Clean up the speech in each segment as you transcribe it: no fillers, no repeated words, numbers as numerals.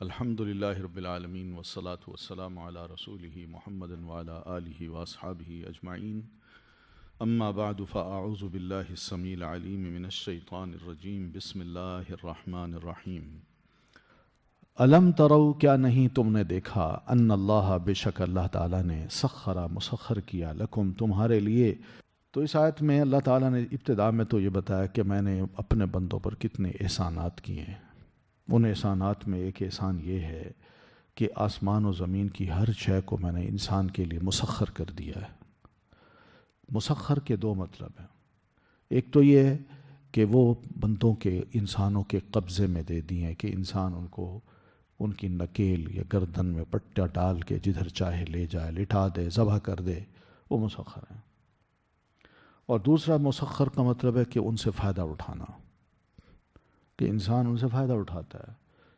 الحمد للہ رب العالمین والصلاة والسلام علی رسولہ محمد وعلی آلہ واصحابہ اجمعین اما بعد فاعوذ باللہ السمیع العلیم من الشیطان الرجیم بسم اللہ الرحمن الرحیم الم ترو کیا نہیں تم نے دیکھا ان اللہ بے شک اللہ تعالیٰ نے مسخر کیا لکم تمہارے لیے. تو اس آیت میں اللہ تعالیٰ نے ابتدا میں تو یہ بتایا کہ میں نے اپنے بندوں پر کتنے احسانات کیے ہیں. ان احسانات میں ایک احسان یہ ہے کہ آسمان و زمین کی ہر شے کو میں نے انسان کے لیے مسخر کر دیا ہے. مسخر کے دو مطلب ہیں. ایک تو یہ ہے کہ وہ بندوں کے انسانوں کے قبضے میں دے دیے کہ انسان ان کو ان کی نکیل یا گردن میں پٹا ڈال کے جدھر چاہے لے جائے, لٹا دے, ذبح کر دے, وہ مسخر ہیں. اور دوسرا مسخر کا مطلب ہے کہ ان سے فائدہ اٹھانا, کہ انسان ان سے فائدہ اٹھاتا ہے.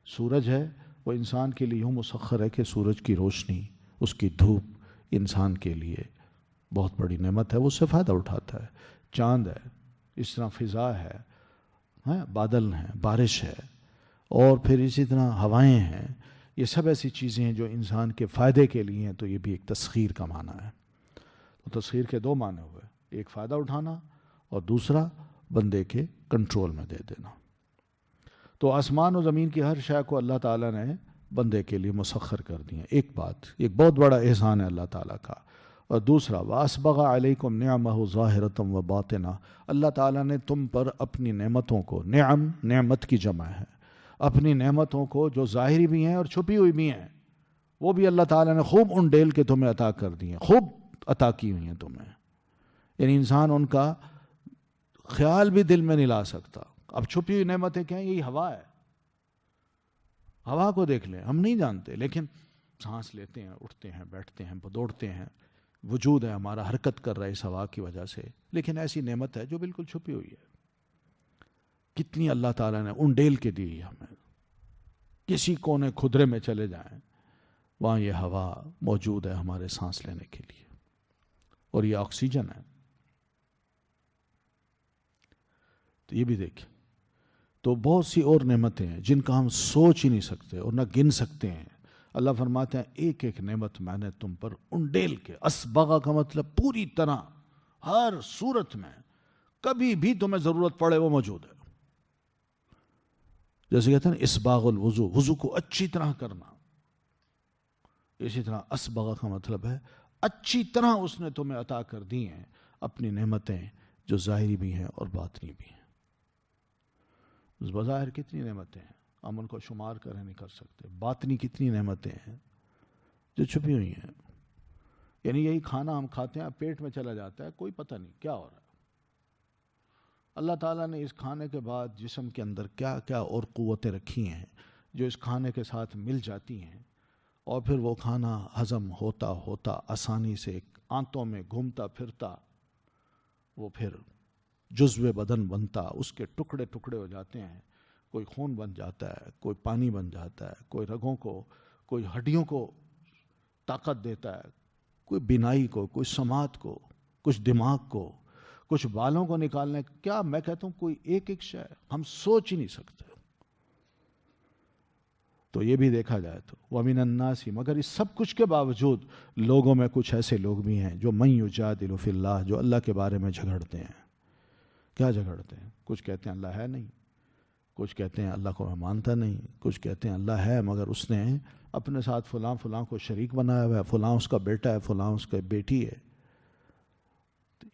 سورج ہے وہ انسان کے لیے یوں مسخر ہے کہ سورج کی روشنی, اس کی دھوپ انسان کے لیے بہت بڑی نعمت ہے, وہ اس سے فائدہ اٹھاتا ہے. چاند ہے, اس طرح فضا ہے, بادل ہیں, بارش ہے, اور پھر اسی طرح ہوائیں ہیں. یہ سب ایسی چیزیں ہیں جو انسان کے فائدے کے لیے ہیں. تو یہ بھی ایک تسخیر کا معنی ہے. تو تسخیر کے دو معنی ہوئے, ایک فائدہ اٹھانا اور دوسرا بندے کے کنٹرول میں دے دینا. تو آسمان و زمین کی ہر شے کو اللہ تعالیٰ نے بندے کے لیے مسخر کر دیا. ایک بات, ایک بہت بڑا احسان ہے اللہ تعالیٰ کا. اور دوسرا وَأَسْبَغَ عَلَيْكُمْ نِعَمَهُ ظَاهِرَةً وَبَاطِنًا, اللہ تعالیٰ نے تم پر اپنی نعمتوں کو, نعمت کی جمع ہے, اپنی نعمتوں کو جو ظاہری بھی ہیں اور چھپی ہوئی بھی ہیں, وہ بھی اللہ تعالیٰ نے خوب انڈیل کے تمہیں عطا کر دی ہیں, خوب عطا کی ہوئی ہیں تمہیں. یعنی انسان ان کا خیال بھی دل میں نہیں لا سکتا. اب چھپی ہوئی نعمتیں کیا ہیں؟ یہی ہوا ہے. ہوا کو دیکھ لیں, ہم نہیں جانتے, لیکن سانس لیتے ہیں, اٹھتے ہیں, بیٹھتے ہیں, دوڑتے ہیں, وجود ہے ہمارا, حرکت کر رہا ہے اس ہوا کی وجہ سے. لیکن ایسی نعمت ہے جو بالکل چھپی ہوئی ہے. کتنی اللہ تعالیٰ نے انڈیل کے دی ہمیں. کسی کونے خدرے میں چلے جائیں, وہاں یہ ہوا موجود ہے ہمارے سانس لینے کے لیے, اور یہ آکسیجن ہے. تو یہ بھی دیکھیں. تو بہت سی اور نعمتیں ہیں جن کا ہم سوچ ہی نہیں سکتے اور نہ گن سکتے ہیں. اللہ فرماتے ہیں ایک ایک نعمت میں نے تم پر انڈیل کے. اسبغہ کا مطلب پوری طرح, ہر صورت میں, کبھی بھی تمہیں ضرورت پڑے وہ موجود ہے. جیسے کہتے ہیں اسباغ الوضو, وضو کو اچھی طرح کرنا. اسی طرح اسبغہ کا مطلب ہے اچھی طرح اس نے تمہیں عطا کر دی ہیں اپنی نعمتیں, جو ظاہری بھی ہیں اور باطنی بھی ہیں. بظاہر کتنی نعمتیں ہیں, ہم ان کو شمار کریں نہیں کر سکتے. باطنی کتنی نعمتیں ہیں جو چھپی ہوئی ہیں. یعنی یہی کھانا ہم کھاتے ہیں, پیٹ میں چلا جاتا ہے, کوئی پتہ نہیں کیا ہو رہا ہے. اللہ تعالیٰ نے اس کھانے کے بعد جسم کے اندر کیا کیا اور قوتیں رکھی ہیں جو اس کھانے کے ساتھ مل جاتی ہیں, اور پھر وہ کھانا ہضم ہوتا ہوتا آسانی سے آنتوں میں گھومتا پھرتا وہ پھر جزو بدن بنتا, اس کے ٹکڑے ٹکڑے ہو جاتے ہیں. کوئی خون بن جاتا ہے, کوئی پانی بن جاتا ہے, کوئی رگوں کو, کوئی ہڈیوں کو طاقت دیتا ہے, کوئی بینائی کو, کوئی سماعت کو, کچھ دماغ کو, کچھ بالوں کو نکالنے. کیا میں کہتا ہوں کوئی ایک ایک شے ہم سوچ ہی نہیں سکتے. تو یہ بھی دیکھا جائے تو وَمِنَ النَّاسِ, مگر اس سب کچھ کے باوجود لوگوں میں کچھ ایسے لوگ بھی ہیں جو مَن یُجَادِلُ فِی اللَّہ, جو اللہ کے بارے میں جھگڑتے ہیں. کیا جھگڑتے ہیں؟ کچھ کہتے ہیں اللہ ہے نہیں, کچھ کہتے ہیں اللہ کو میں مانتا نہیں, کچھ کہتے ہیں اللہ ہے مگر اس نے اپنے ساتھ فلاں کو شریک بنایا ہوا ہے, فلاں اس کا بیٹا ہے, فلاں اس کا بیٹی ہے. تو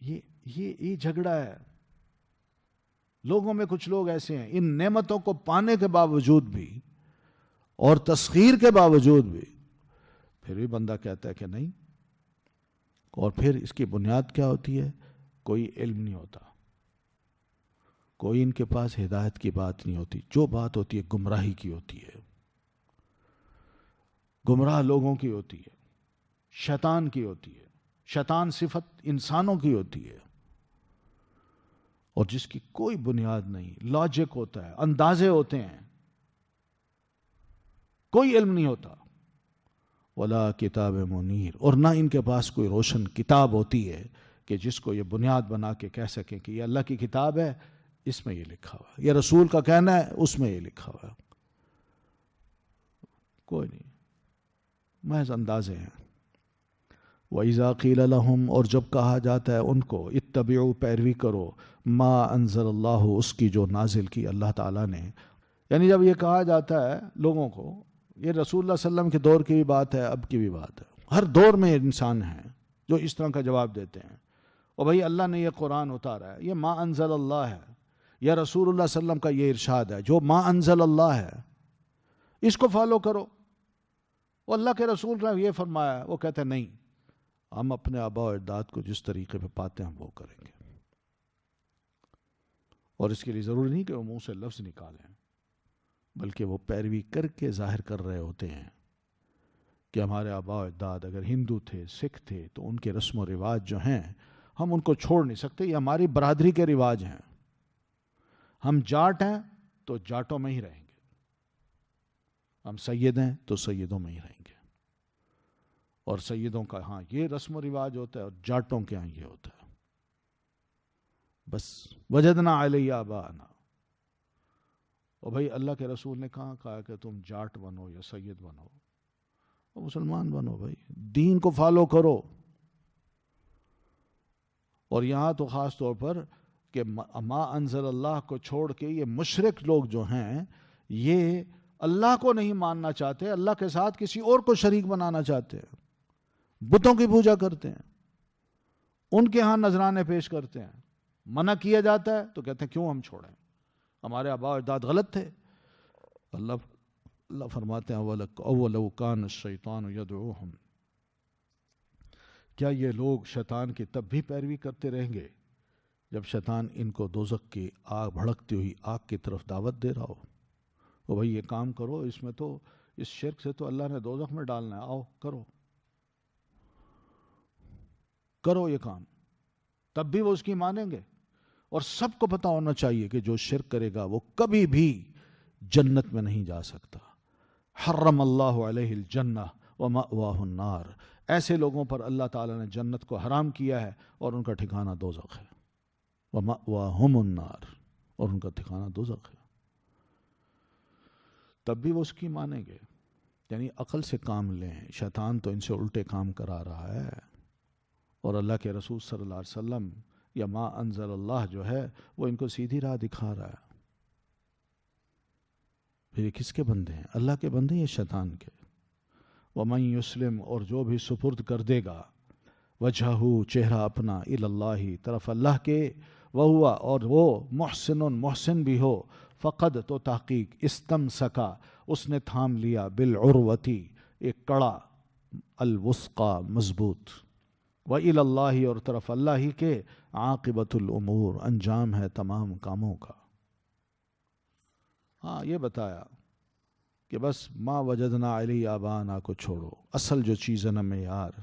یہ جھگڑا ہے. لوگوں میں کچھ لوگ ایسے ہیں ان نعمتوں کو پانے کے باوجود بھی اور تسخیر کے باوجود بھی پھر بھی بندہ کہتا ہے کہ نہیں. اور پھر اس کی بنیاد کیا ہوتی ہے؟ کوئی علم نہیں ہوتا, کوئی ان کے پاس ہدایت کی بات نہیں ہوتی. جو بات ہوتی ہے گمراہی کی ہوتی ہے, گمراہ لوگوں کی ہوتی ہے, شیطان کی ہوتی ہے. شیطان صفت انسانوں کی ہوتی ہے, اور جس کی کوئی بنیاد نہیں. لاجک ہوتا ہے, اندازے ہوتے ہیں, کوئی علم نہیں ہوتا. ولا کتاب منیر, اور نہ ان کے پاس کوئی روشن کتاب ہوتی ہے کہ جس کو یہ بنیاد بنا کے کہہ سکیں کہ یہ اللہ کی کتاب ہے, اس میں یہ لکھا ہوا ہے, یہ رسول کا کہنا ہے, اس میں یہ لکھا ہوا ہے. کوئی نہیں، محض اندازے ہیں۔ وَإِذَا قِيلَ لَهُمْ، اور جب کہا جاتا ہے ان کو، اتبعوا، پیروی کرو، ما انزل اللہ، اس کی جو نازل کی اللہ تعالیٰ نے، یعنی جب یہ کہا جاتا ہے لوگوں کو، یہ رسول اللہ صلی اللہ علیہ وسلم کے دور کی بھی بات ہے، اب کی بھی بات ہے، ہر دور میں انسان ہیں جو اس طرح کا جواب دیتے ہیں، اور بھائی اللہ نے یہ قرآن اتارا ہے، یہ ما انزل اللہ ہے، یا رسول اللہ صلی اللہ علیہ وسلم کا یہ ارشاد ہے، جو ما انزل اللہ ہے اس کو فالو کرو، وہ اللہ کے رسول نے یہ فرمایا ہے۔ وہ کہتے ہیں نہیں، ہم اپنے آباء و اجداد کو جس طریقے پہ پاتے ہیں ہم وہ کریں گے، اور اس کے لیے ضروری نہیں کہ وہ منہ سے لفظ نکالیں، بلکہ وہ پیروی کر کے ظاہر کر رہے ہوتے ہیں کہ ہمارے آباء و اجداد اگر ہندو تھے، سکھ تھے، تو ان کے رسم و رواج جو ہیں ہم ان کو چھوڑ نہیں سکتے، یہ ہماری برادری کے رواج ہیں، ہم جاٹ ہیں تو جاٹوں میں ہی رہیں گے، ہم سید ہیں تو سیدوں میں ہی رہیں گے، اور سیدوں کا ہاں یہ رسم و رواج ہوتا ہے اور جاٹوں کے ہاں یہ ہوتا ہے، بس وجدنا علیہ آباءنا۔ اور بھائی اللہ کے رسول نے کہا کہ تم جاٹ بنو یا سید بنو، اور مسلمان بنو، بھائی دین کو فالو کرو۔ اور یہاں تو خاص طور پر کہ ما انزل اللہ کو چھوڑ کے یہ مشرک لوگ جو ہیں یہ اللہ کو نہیں ماننا چاہتے، اللہ کے ساتھ کسی اور کو شریک بنانا چاہتے ہیں، بتوں کی پوجا کرتے ہیں، ان کے ہاں نذرانے پیش کرتے ہیں، منع کیا جاتا ہے تو کہتے ہیں کیوں ہم چھوڑیں، ہمارے آباء و اجداد غلط تھے۔ اللہ فرماتے ہیں اولو کان الشیطان یدعوہم، کیا یہ لوگ شیطان کی تب بھی پیروی کرتے رہیں گے جب شیطان ان کو دوزخ کی آگ، بھڑکتی ہوئی آگ کی طرف دعوت دے رہا ہو؟ وہ بھائی یہ کام کرو، اس میں تو اس شرک سے تو اللہ نے دوزخ میں ڈالنا ہے، آؤ کرو یہ کام، تب بھی وہ اس کی مانیں گے۔ اور سب کو پتہ ہونا چاہیے کہ جو شرک کرے گا وہ کبھی بھی جنت میں نہیں جا سکتا۔ حرم اللہ علیہ الجنہ ومأواہ النار، ایسے لوگوں پر اللہ تعالیٰ نے جنت کو حرام کیا ہے اور ان کا ٹھکانہ دوزخ ہے، ومأواہم النار، اور ان کا ٹھکانہ دوزخ ہے، تب بھی وہ اس کی مانیں گے۔ یعنی عقل سے کام لیں، شیطان تو ان سے الٹے کام کرا رہا ہے، اور اللہ کے رسول صلی اللہ علیہ وسلم یا ما انزل اللہ جو ہے وہ ان کو سیدھی راہ دکھا رہا ہے۔ پھر یہ کس کے بندے ہیں؟ اللہ کے بندے یا شیطان کے؟ وَمَن يُسْلِمْ، اور جو بھی سپرد کر دے گا، وجہہ، چہرہ اپنا، الاللہ، طرف اللہ کے، وَهُوَ، اور وہ محسن، محسن بھی ہو، فقد، تو تحقیق، استمسکا، اس نے تھام لیا، بالعروتی، ایک کڑا، الوثقی، مضبوط، وَإِلَى اللَّهِ، اور طرف اللہ ہی کے، عاقبۃ الامور، انجام ہے تمام کاموں کا۔ ہاں یہ بتایا کہ بس ما وجدنا علیہ آبانا کو چھوڑو، اصل جو چیز ہے نا معیار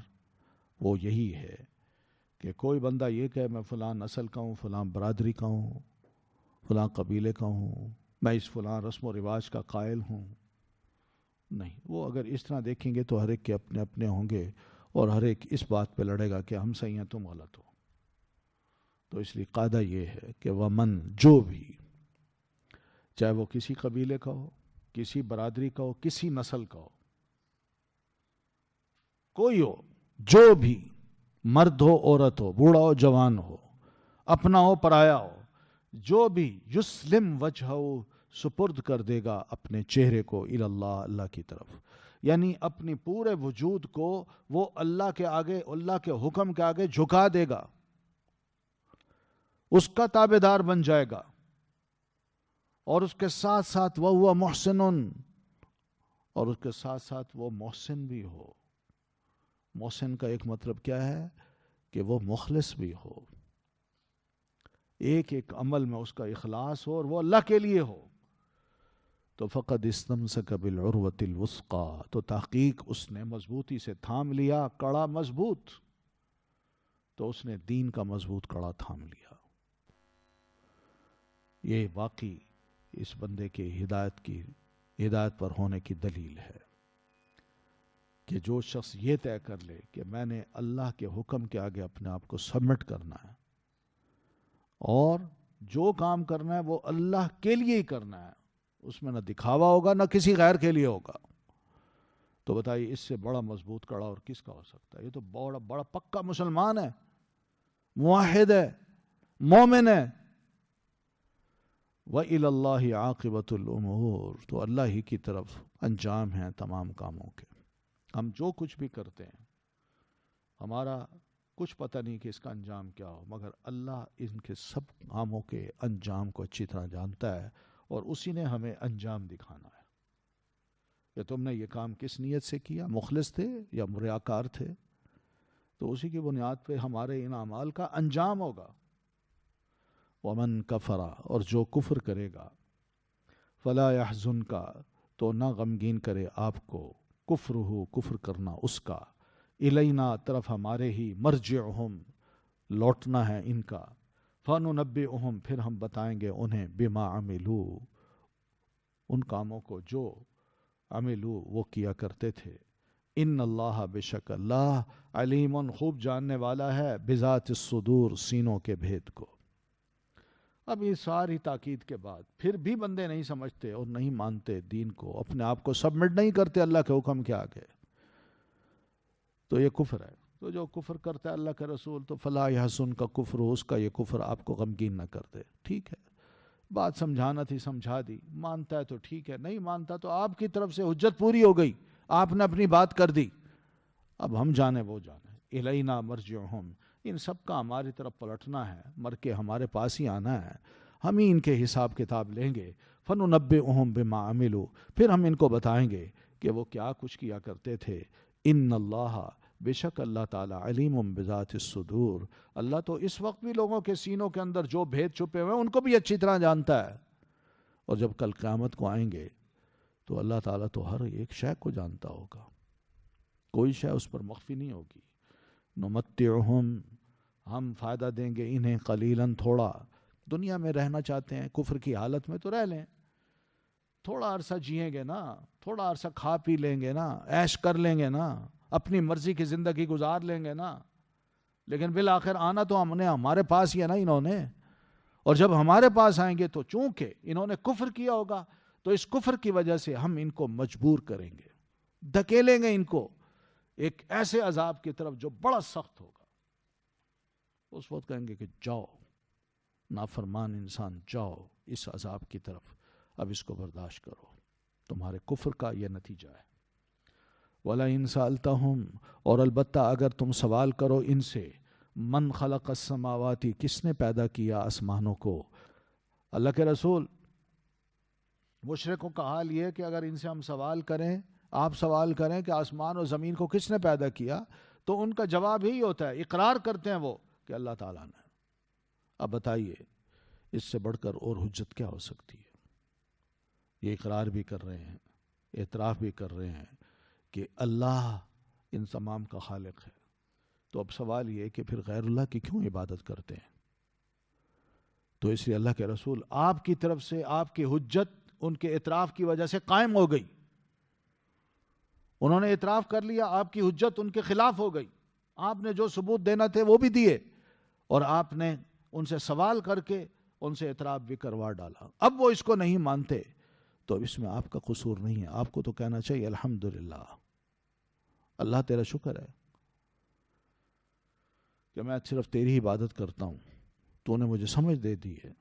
وہ یہی ہے کہ کوئی بندہ یہ کہے میں فلاں نسل کا ہوں، فلاں برادری کا ہوں، فلاں قبیلے کا ہوں، میں اس فلاں رسم و رواج کا قائل ہوں، نہیں، وہ اگر اس طرح دیکھیں گے تو ہر ایک کے اپنے اپنے ہوں گے، اور ہر ایک اس بات پہ لڑے گا کہ ہم صحیح ہیں تم غلط ہو۔ تو اس لیے قاعدہ یہ ہے کہ ومن، جو بھی، چاہے وہ کسی قبیلے کا ہو، کسی برادری کا ہو، کسی نسل کا ہو، کوئی ہو، جو بھی، مرد ہو، عورت ہو، بوڑھا ہو، جوان ہو، اپنا ہو، پرایا ہو، جو بھی، یسلم وجہہ، سپرد کر دے گا اپنے چہرے کو، اللہ، اللہ کی طرف، یعنی اپنی پورے وجود کو وہ اللہ کے آگے، اللہ کے حکم کے آگے جھکا دے گا، اس کا تابع دار بن جائے گا، اور اس کے ساتھ ساتھ وہ محسن، اور اس کے ساتھ ساتھ وہ محسن بھی ہو۔ محسن کا ایک مطلب کیا ہے کہ وہ مخلص بھی ہو، ایک ایک عمل میں اس کا اخلاص ہو اور وہ اللہ کے لیے ہو۔ تو فقد استمسک بالعروۃ الوثقی، تو تحقیق اس نے مضبوطی سے تھام لیا، کڑا مضبوط، تو اس نے دین کا مضبوط کڑا تھام لیا۔ یہ واقعی اس بندے کی ہدایت پر ہونے کی دلیل ہے کہ جو شخص یہ طے کر لے کہ میں نے اللہ کے حکم کے آگے اپنے آپ کو سبمٹ کرنا ہے، اور جو کام کرنا ہے وہ اللہ کے لیے ہی کرنا ہے، اس میں نہ دکھاوا ہوگا نہ کسی غیر کے لیے ہوگا، تو بتائیے اس سے بڑا مضبوط کڑا اور کس کا ہو سکتا ہے؟ یہ تو بڑا بڑا پکا مسلمان ہے، موحد ہے، مومن ہے. وَإِلَى اللَّهِ عَاقِبَةُ الْأُمُورِ، تو اللہ ہی کی طرف انجام ہیں تمام کاموں کے. ہم جو کچھ بھی کرتے ہیں ہمارا کچھ پتہ نہیں کہ اس کا انجام کیا ہو، مگر اللہ ان کے سب کاموں کے انجام کو اچھی طرح جانتا ہے، اور اسی نے ہمیں انجام دکھانا ہے کہ تم نے یہ کام کس نیت سے کیا، مخلص تھے یا ریاکار تھے. تو اسی کی بنیاد پہ ہمارے ان اعمال کا انجام ہوگا. ومن کفر، اور جو کفر کرے گا، فلا يحزنک، تو نہ غمگین کرے آپ کو، کفرہ، کفر کرنا اس کا، الینا، طرف ہمارے ہی، مرجعہم، لوٹنا ہے ان کا، فننبئہم، پھر ہم بتائیں گے انہیں، بما عملو، ان کاموں کو جو عملو وہ کیا کرتے تھے. ان اللہ، بے شک اللہ، علیم، خوب جاننے والا ہے، بذات الصدور، سینوں کے بھید کو. اب یہ ساری تاکید کے بعد پھر بھی بندے نہیں سمجھتے اور نہیں مانتے دین کو، اپنے آپ کو سبمٹ نہیں کرتے اللہ کے حکم کے آگے، تو یہ کفر ہے. تو جو کفر کرتا ہے اللہ کے رسول، تو فلا یحزن کا کفر، اس کا یہ کفر آپ کو غمگین نہ کر دے. ٹھیک ہے، بات سمجھانا تھی سمجھا دی، مانتا ہے تو ٹھیک ہے، نہیں مانتا تو آپ کی طرف سے حجت پوری ہو گئی، آپ نے اپنی بات کر دی. اب ہم جانے وہ جانے. الینا مرجعہم، ان سب کا ہماری طرف پلٹنا ہے، مر کے ہمارے پاس ہی آنا ہے، ہم ہی ان کے حساب کتاب لیں گے. فننبئہم بما عملوا، پھر ہم ان کو بتائیں گے کہ وہ کیا کچھ کیا کرتے تھے. ان اللہ، بے شک اللہ تعالی، علیم بذات الصدور، اللہ تو اس وقت بھی لوگوں کے سینوں کے اندر جو بھید چھپے ہوئے ہیں ان کو بھی اچھی طرح جانتا ہے. اور جب کل قیامت کو آئیں گے تو اللہ تعالیٰ تو ہر ایک شے کو جانتا ہوگا، کوئی شے اس پر مخفی نہیں ہوگی. نمتعہم، ہم فائدہ دیں گے انہیں، قلیلاً، تھوڑا. دنیا میں رہنا چاہتے ہیں کفر کی حالت میں تو رہ لیں، تھوڑا عرصہ جئیں گے نا، تھوڑا عرصہ کھا پی لیں گے نا، عیش کر لیں گے نا، اپنی مرضی کی زندگی گزار لیں گے نا، لیکن بالآخر آنا تو ہم نے ہمارے پاس ہی ہے نا انہوں نے. اور جب ہمارے پاس آئیں گے تو چونکہ انہوں نے کفر کیا ہوگا تو اس کفر کی وجہ سے ہم ان کو مجبور کریں گے، دھکیلیں گے ان کو ایک ایسے عذاب کی طرف جو بڑا سخت ہوگا. اس وقت کہیں گے کہ جاؤ نافرمان انسان، جاؤ اس عذاب کی طرف، اب اس کو برداشت کرو، تمہارے کفر کا یہ نتیجہ ہے. وَلَئِن سَأَلْتَهُمْ، اور البتہ اگر تم سوال کرو ان سے، من خلق السماوات، کس نے پیدا کیا آسمانوں کو. اللہ کے رسول، مشرکوں کا حال یہ ہے کہ اگر ان سے ہم سوال کریں، آپ سوال کریں کہ آسمان اور زمین کو کس نے پیدا کیا، تو ان کا جواب ہی ہوتا ہے، اقرار کرتے ہیں وہ کہ اللہ تعالیٰ نے. اب بتائیے اس سے بڑھ کر اور حجت کیا ہو سکتی ہے؟ یہ اقرار بھی کر رہے ہیں، اعتراف بھی کر رہے ہیں کہ اللہ ان تمام کا خالق ہے. تو اب سوال یہ کہ پھر غیر اللہ کی کیوں عبادت کرتے ہیں؟ تو اس لیے اللہ کے رسول، آپ کی طرف سے آپ کی حجت ان کے اعتراف کی وجہ سے قائم ہو گئی. انہوں نے اعتراف کر لیا، آپ کی حجت ان کے خلاف ہو گئی. آپ نے جو ثبوت دینا تھے وہ بھی دیے، اور آپ نے ان سے سوال کر کے ان سے اعتراف بھی کروا ڈالا. اب وہ اس کو نہیں مانتے تو اس میں آپ کا قصور نہیں ہے. آپ کو تو کہنا چاہیے الحمدللہ، اللہ تیرا شکر ہے کہ میں صرف تیری عبادت کرتا ہوں، تو نے مجھے سمجھ دے دی ہے،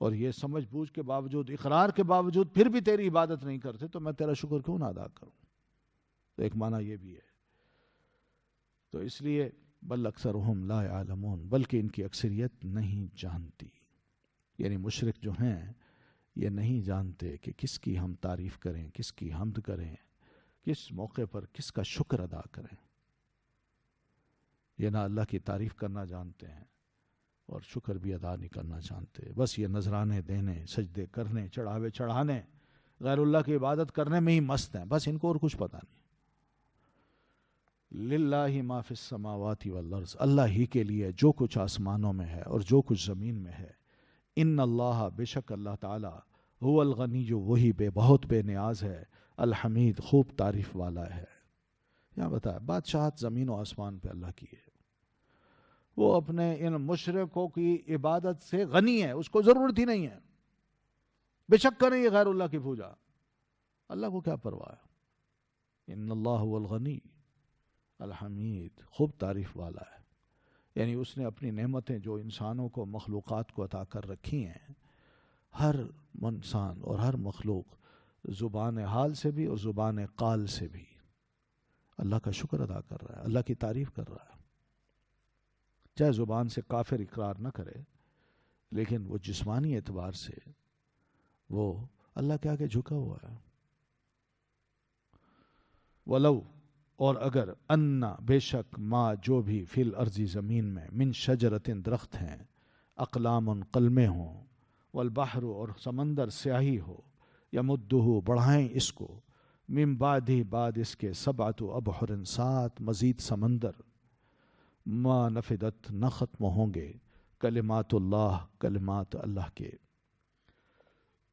اور یہ سمجھ بوجھ کے باوجود، اقرار کے باوجود پھر بھی تیری عبادت نہیں کرتے، تو میں تیرا شکر کیوں نہ ادا کروں. تو ایک معنی یہ بھی ہے. تو اس لیے بل اکثرہم لا یعلمون، بلکہ ان کی اکثریت نہیں جانتی. یعنی مشرک جو ہیں یہ نہیں جانتے کہ کس کی ہم تعریف کریں، کس کی حمد کریں، کس موقع پر کس کا شکر ادا کریں. یہ نہ اللہ کی تعریف کرنا جانتے ہیں اور شکر بھی ادا نہیں کرنا جانتے. بس یہ نذرانے دینے، سجدے کرنے، چڑھاوے چڑھانے، غیر اللہ کی عبادت کرنے میں ہی مست ہیں، بس ان کو اور کچھ پتہ نہیں. للہ ما فی السماوات والارض، اللہ ہی کے لیے جو کچھ آسمانوں میں ہے اور جو کچھ زمین میں ہے. ان اللہ، بے شک اللہ تعالی، هو الغنی، جو وہی بہت بے نیاز ہے، الحمید، خوب تعریف والا ہے. یہاں بتایا بادشاہت زمین و آسمان پہ اللہ کی ہے. وہ اپنے ان مشرکوں کی عبادت سے غنی ہے، اس کو ضرورت ہی نہیں ہے. بے شک کریں یہ غیر اللہ کی پوجا، اللہ کو کیا پرواہ ہے. ان اللہ هو الغنی الحمید، خوب تعریف والا ہے. یعنی اس نے اپنی نعمتیں جو انسانوں کو، مخلوقات کو عطا کر رکھی ہیں، ہر انسان اور ہر مخلوق زبان حال سے بھی اور زبان قال سے بھی اللہ کا شکر ادا کر رہا ہے، اللہ کی تعریف کر رہا ہے. چاہے زبان سے کافر اقرار نہ کرے، لیکن وہ جسمانی اعتبار سے وہ اللہ کے آگے جھکا ہوا ہے. ولو، اور اگر، انا، بے شک، ما، جو بھی، فی الارض، زمین میں، من شجرت، درخت ہیں، اقلام، قلمیں ہوں، والبحر، اور سمندر سیاہی ہو، یمدہ، بڑھائیں اس کو، من بعد ہی، بعد اس کے، سبعۃ ابحر، 7 مزید سمندر، ما نفدت، نہ ختم ہوں گے، کلمات اللہ، کلمات اللہ کے.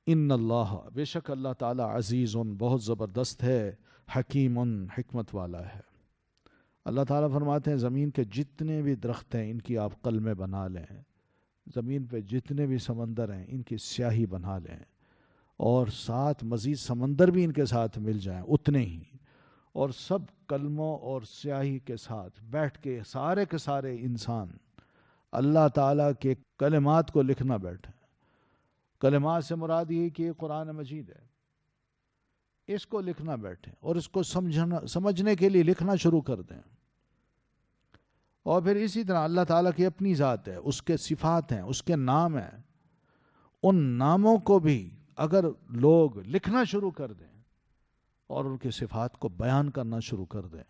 ان اللہ، بے شک اللہ تعالی، عزیز، بہت زبردست ہے، حکیم، حکمت والا ہے. اللہ تعالیٰ فرماتے ہیں زمین کے جتنے بھی درخت ہیں ان کی آپ قلمیں بنا لیں، زمین پہ جتنے بھی سمندر ہیں ان کی سیاہی بنا لیں، اور 7 مزید سمندر بھی ان کے ساتھ مل جائیں اتنے ہی، اور سب کلموں اور سیاہی کے ساتھ بیٹھ کے سارے کے سارے انسان اللہ تعالیٰ کے کلمات کو لکھنا بیٹھیں. کلمات سے مراد یہ کہ قرآن مجید ہے، اس کو لکھنا بیٹھیں اور اس کو سمجھنے کے لیے لکھنا شروع کر دیں. اور پھر اسی طرح اللہ تعالیٰ کی اپنی ذات ہے، اس کے صفات ہیں، اس کے نام ہیں، ان ناموں کو بھی اگر لوگ لکھنا شروع کر دیں اور ان کی صفات کو بیان کرنا شروع کر دیں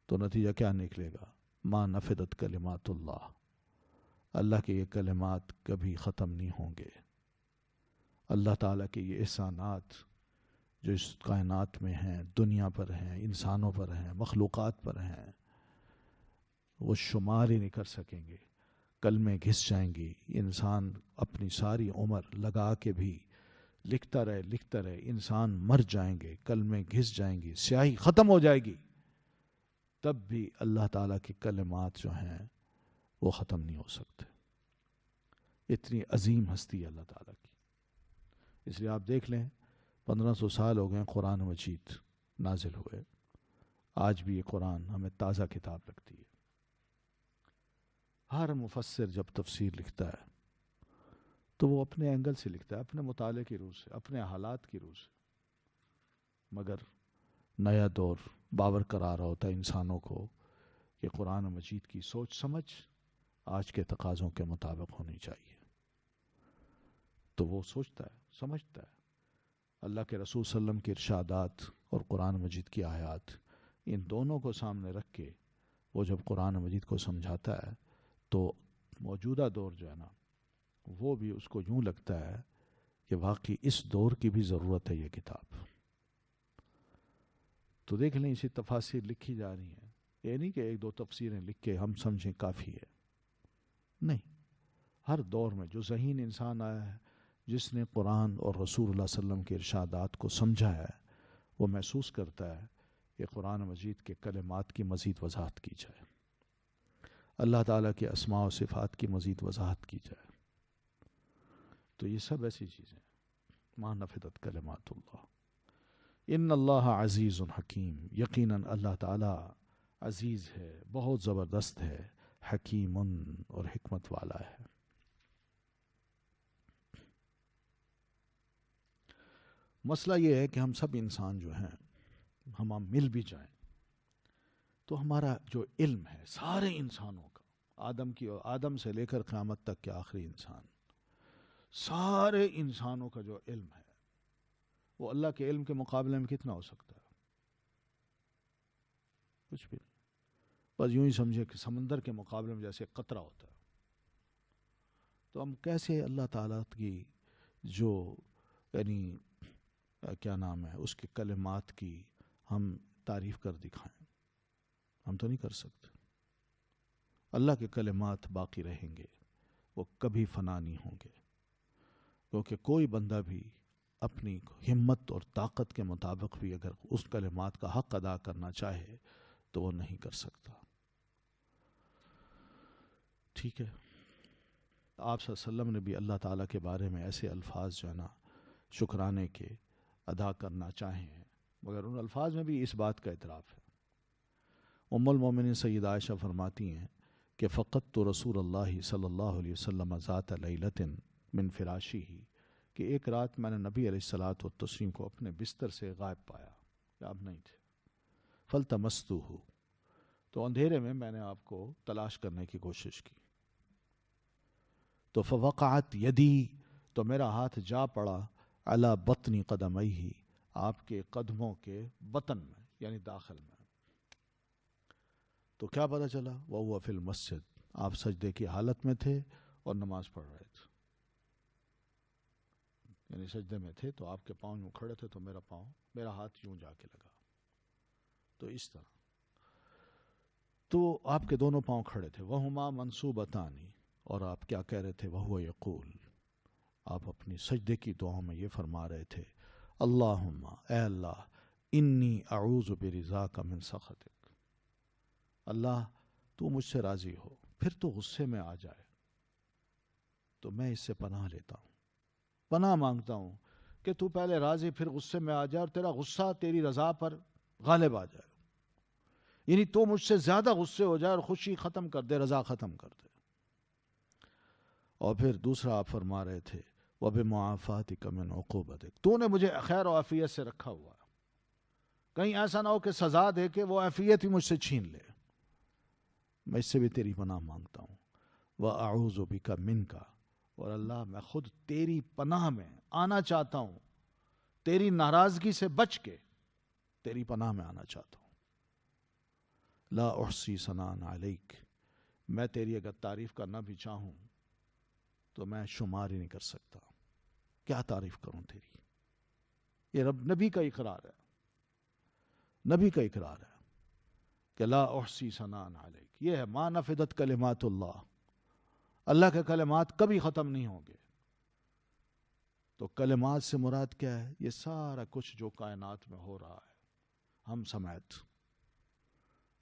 تو نتیجہ کیا نکلے گا؟ ما نفدت کلمات اللہ، اللہ کے یہ کلمات کبھی ختم نہیں ہوں گے. اللہ تعالیٰ کے یہ احسانات جو اس کائنات میں ہیں، دنیا پر ہیں، انسانوں پر ہیں، مخلوقات پر ہیں، وہ شمار ہی نہیں کر سکیں گے. کلمیں گھس جائیں گی، انسان اپنی ساری عمر لگا کے بھی لکھتا رہے، انسان مر جائیں گے، کلمیں گھس جائیں گی، سیاہی ختم ہو جائے گی، تب بھی اللہ تعالیٰ کے کلمات جو ہیں وہ ختم نہیں ہو سکتے. اتنی عظیم ہستی ہے اللہ تعالیٰ کی. اس لیے آپ دیکھ لیں 1500 سال ہو گئے قرآن مجید نازل ہوئے، آج بھی یہ قرآن ہمیں تازہ کتاب لگتی ہے. ہر مفسر جب تفسیر لکھتا ہے تو وہ اپنے اینگل سے لکھتا ہے، اپنے مطالعے کی روح سے، اپنے حالات کی روح سے. مگر نیا دور باور کرا رہا ہوتا ہے انسانوں کو کہ قرآن مجید کی سوچ سمجھ آج کے تقاضوں کے مطابق ہونی چاہیے. تو وہ سوچتا ہے، سمجھتا ہے. اللہ کے رسول صلی اللہ علیہ وسلم کے ارشادات اور قرآن مجید کی آیات، ان دونوں کو سامنے رکھ کے وہ جب قرآن مجید کو سمجھاتا ہے تو موجودہ دور جو ہے نا وہ بھی اس کو یوں لگتا ہے کہ واقعی اس دور کی بھی ضرورت ہے یہ کتاب. تو دیکھ لیں اسی تفاسیر لکھی جا رہی ہیں. یہ نہیں کہ 1-2 تفسیریں لکھ کے ہم سمجھیں کافی ہے، نہیں. ہر دور میں جو ذہین انسان آیا ہے، جس نے قرآن اور رسول اللہ صلی اللہ علیہ وسلم کے ارشادات کو سمجھا ہے، وہ محسوس کرتا ہے کہ قرآن مجید کے کلمات کی مزید وضاحت کی جائے، اللہ تعالیٰ کے اسماء و صفات کی مزید وضاحت کی جائے. تو یہ سب ایسی چیزیں، ما نفدت کلمات اللہ. ان اللہ عزیز حکیم، یقیناً اللہ تعالیٰ عزیز ہے، بہت زبردست ہے، حکیم اور حکمت والا ہے. مسئلہ یہ ہے کہ ہم سب انسان جو ہیں ہم مل بھی جائیں تو ہمارا جو علم ہے سارے انسانوں کا، آدم سے لے کر قیامت تک کے آخری انسان، سارے انسانوں کا جو علم ہے وہ اللہ کے علم کے مقابلے میں کتنا ہو سکتا ہے؟ کچھ بھی نہیں. بس یوں ہی سمجھے کہ سمندر کے مقابلے میں جیسے قطرہ ہوتا ہے. تو ہم کیسے اللہ تعالیٰ کی جو یعنی کیا نام ہے اس کے کلمات کی ہم تعریف کر دکھائیں؟ ہم تو نہیں کر سکتے. اللہ کے کلمات باقی رہیں گے، وہ کبھی فنا نہیں ہوں گے، کیونکہ کوئی بندہ بھی اپنی ہمت اور طاقت کے مطابق بھی اگر اس کلمات کا حق ادا کرنا چاہے تو وہ نہیں کر سکتا. ٹھیک ہے. آپ صلی اللہ علیہ وسلم نے بھی اللہ تعالیٰ کے بارے میں ایسے الفاظ جو ہے نا شکرانے کے ادا کرنا چاہیں مگر ان الفاظ میں بھی اس بات کا اعتراف ہے۔ ام المومنین سیدہ عائشہ فرماتی ہیں کہ فقط تو رسول اللہ صلی اللہ علیہ وسلم ذات لیلۃ من فراشی ہی، کہ ایک رات میں نے نبی علیہ الصلاۃ والتسلیم کو اپنے بستر سے غائب پایا، کہ آپ نہیں تھے۔ فلتمستہ، تو اندھیرے میں نے آپ کو تلاش کرنے کی کوشش کی، تو فوقعت یدی، تو میرا ہاتھ جا پڑا علی بطنی قدمیہ، آپ کے قدموں کے بطن میں یعنی داخل میں۔ تو کیا پتہ چلا؟ وَهُوَ فِي الْمَسْجِدِ، آپ سجدے کی حالت میں تھے اور نماز پڑھ رہے تھے، یعنی سجدے میں تھے تو آپ کے پاؤں یوں کھڑے تھے، تو میرا ہاتھ یوں جا کے لگا، تو اس طرح۔ تو آپ کے دونوں پاؤں کھڑے تھے، وَهُمَا مَنْصُوبَتَانِ، اور آپ کیا کہہ رہے تھے؟ وَهُوَ يَقُولُ، آپ اپنی سجدے کی دعاؤں میں یہ فرما رہے تھے، اللہم، اے اللہ، انی اعوذ برضاک من سخطک، اللہ تو مجھ سے راضی ہو پھر تو غصے میں آ جائے تو میں اس سے پناہ لیتا ہوں، پناہ مانگتا ہوں کہ تو پہلے راضی پھر غصے میں آ جائے اور تیرا غصہ تیری رضا پر غالب آ جائے، یعنی تو مجھ سے زیادہ غصے ہو جائے اور خوشی ختم کر دے، رضا ختم کر دے۔ اور پھر دوسرا آپ فرما رہے تھے وَبِمُعَافَاتِكَ مِنْ عُقُوبَتِكَ، تو نے مجھے خیر و عافیت سے رکھا ہوا، کہیں ایسا نہ ہو کہ سزا دے کے وہ عافیت ہی مجھ سے چھین لے، میں اس سے بھی تیری پناہ مانگتا ہوں۔ وَأَعُوذُ بِكَ مِنْكَ، اور اللہ میں خود تیری پناہ میں آنا چاہتا ہوں، تیری ناراضگی سے بچ کے تیری پناہ میں آنا چاہتا ہوں۔ لا احصی ثناء علیک، میں تیری اگر تعریف کرنا بھی چاہوں تو میں شمار ہی نہیں کر سکتا، کیا تعریف کروں تیری۔ یہ نبی کا اقرار ہے، نبی کا اقرار ہے کہ لا احصی ثناء علیک، یہ ہے ما نفدت کلمات اللہ، اللہ کے کلمات کبھی ختم نہیں ہوں گے۔ تو کلمات سے مراد کیا ہے؟ یہ سارا کچھ جو کائنات میں ہو رہا ہے، ہم سمیت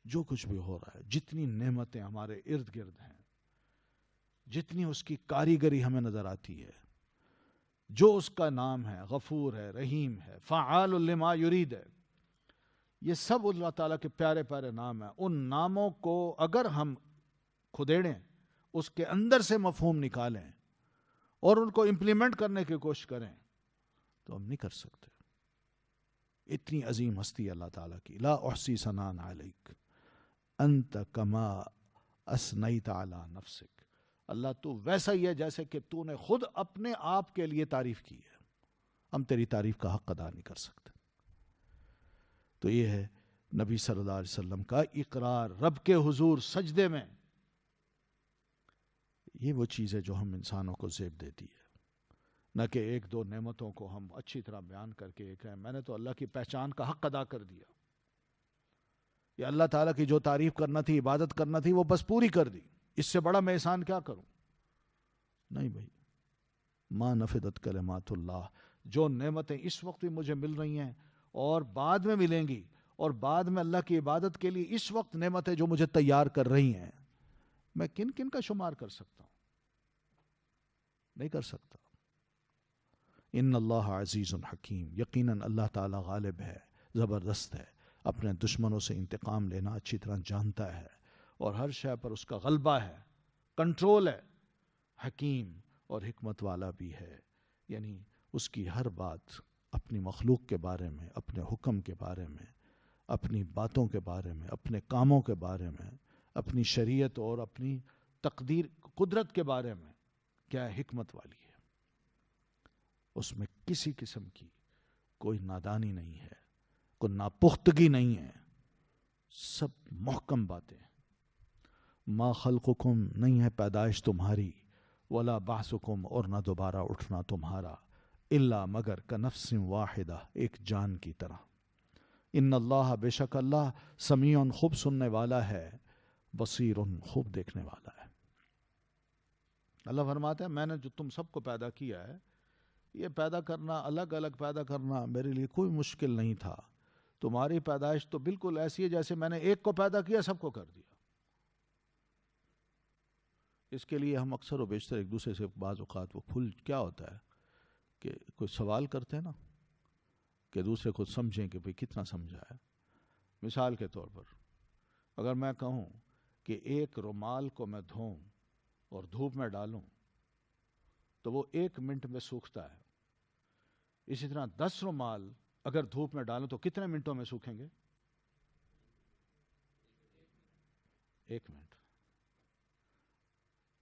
جو کچھ بھی ہو رہا ہے، جتنی نعمتیں ہمارے ارد گرد ہیں، جتنی اس کی کاریگری ہمیں نظر آتی ہے، جو اس کا نام ہے، غفور ہے، رحیم ہے، فعال لما یرید ہے، یہ سب اللہ تعالیٰ کے پیارے پیارے نام ہیں۔ ان ناموں کو اگر ہم کھدیڑیں، اس کے اندر سے مفہوم نکالیں اور ان کو امپلیمنٹ کرنے کی کوشش کریں تو ہم نہیں کر سکتے۔ اتنی عظیم ہستی اللہ تعالیٰ کی، لا احصی ثناء علیک انت کما اثنیت علی نفسک، اللہ تو ویسا ہی ہے جیسے کہ تو نے خود اپنے آپ کے لیے تعریف کی ہے، ہم تیری تعریف کا حق ادا نہیں کر سکتے۔ تو یہ ہے نبی صلی اللہ علیہ وسلم کا اقرار رب کے حضور سجدے میں، یہ وہ چیز ہے جو ہم انسانوں کو زیب دیتی ہے، نہ کہ ایک دو نعمتوں کو ہم اچھی طرح بیان کر کے کہیں میں نے تو اللہ کی پہچان کا حق ادا کر دیا، یا اللہ تعالیٰ کی جو تعریف کرنا تھی، عبادت کرنا تھی، وہ بس پوری کر دی، اس سے بڑا میں احسان کیا کروں؟ نہیں بھائی، ما نفدت کلمات اللہ، جو نعمتیں اس وقت بھی مجھے مل رہی ہیں اور بعد میں ملیں گی، اور بعد میں اللہ کی عبادت کے لیے اس وقت نعمتیں جو مجھے تیار کر رہی ہیں، میں کن کن کا شمار کر سکتا ہوں؟ نہیں کر سکتا۔ ان اللہ عزیز حکیم، یقیناً اللہ تعالیٰ غالب ہے، زبردست ہے، اپنے دشمنوں سے انتقام لینا اچھی طرح جانتا ہے، اور ہر شے پر اس کا غلبہ ہے، کنٹرول ہے، حکیم اور حکمت والا بھی ہے، یعنی اس کی ہر بات اپنی مخلوق کے بارے میں، اپنے حکم کے بارے میں، اپنی باتوں کے بارے میں، اپنے کاموں کے بارے میں، اپنی شریعت اور اپنی تقدیر قدرت کے بارے میں کیا حکمت والی ہے۔ اس میں کسی قسم کی کوئی نادانی نہیں ہے، کوئی ناپختگی نہیں ہے، سب محکم باتیں۔ ما خلقکم، نہیں ہے پیدائش تمہاری، ولا بعثکم، اور نہ دوبارہ اٹھنا تمہارا، الا مگر کنفس واحدہ، ایک جان کی طرح۔ ان اللہ، بے شک اللہ، سمیع، خوب سننے والا ہے، بصیر، خوب دیکھنے والا ہے۔ اللہ فرماتا ہے میں نے جو تم سب کو پیدا کیا ہے، یہ پیدا کرنا، الگ الگ پیدا کرنا میرے لیے کوئی مشکل نہیں تھا، تمہاری پیدائش تو بالکل ایسی ہے جیسے میں نے ایک کو پیدا کیا سب کو کر دیا۔ اس کے لیے ہم اکثر و بیشتر ایک دوسرے سے بعض اوقات وہ پھول کیا ہوتا ہے کہ کوئی سوال کرتے ہیں نا کہ دوسرے کو سمجھیں کہ بھئی کتنا سمجھا ہے. مثال کے طور پر اگر میں کہوں کہ ایک رومال کو میں دھوؤں اور دھوپ میں ڈالوں تو وہ 1 منٹ میں سوکھتا ہے. اسی طرح 10 رومال اگر دھوپ میں ڈالوں تو کتنے منٹوں میں سوکھیں گے؟ 1 منٹ.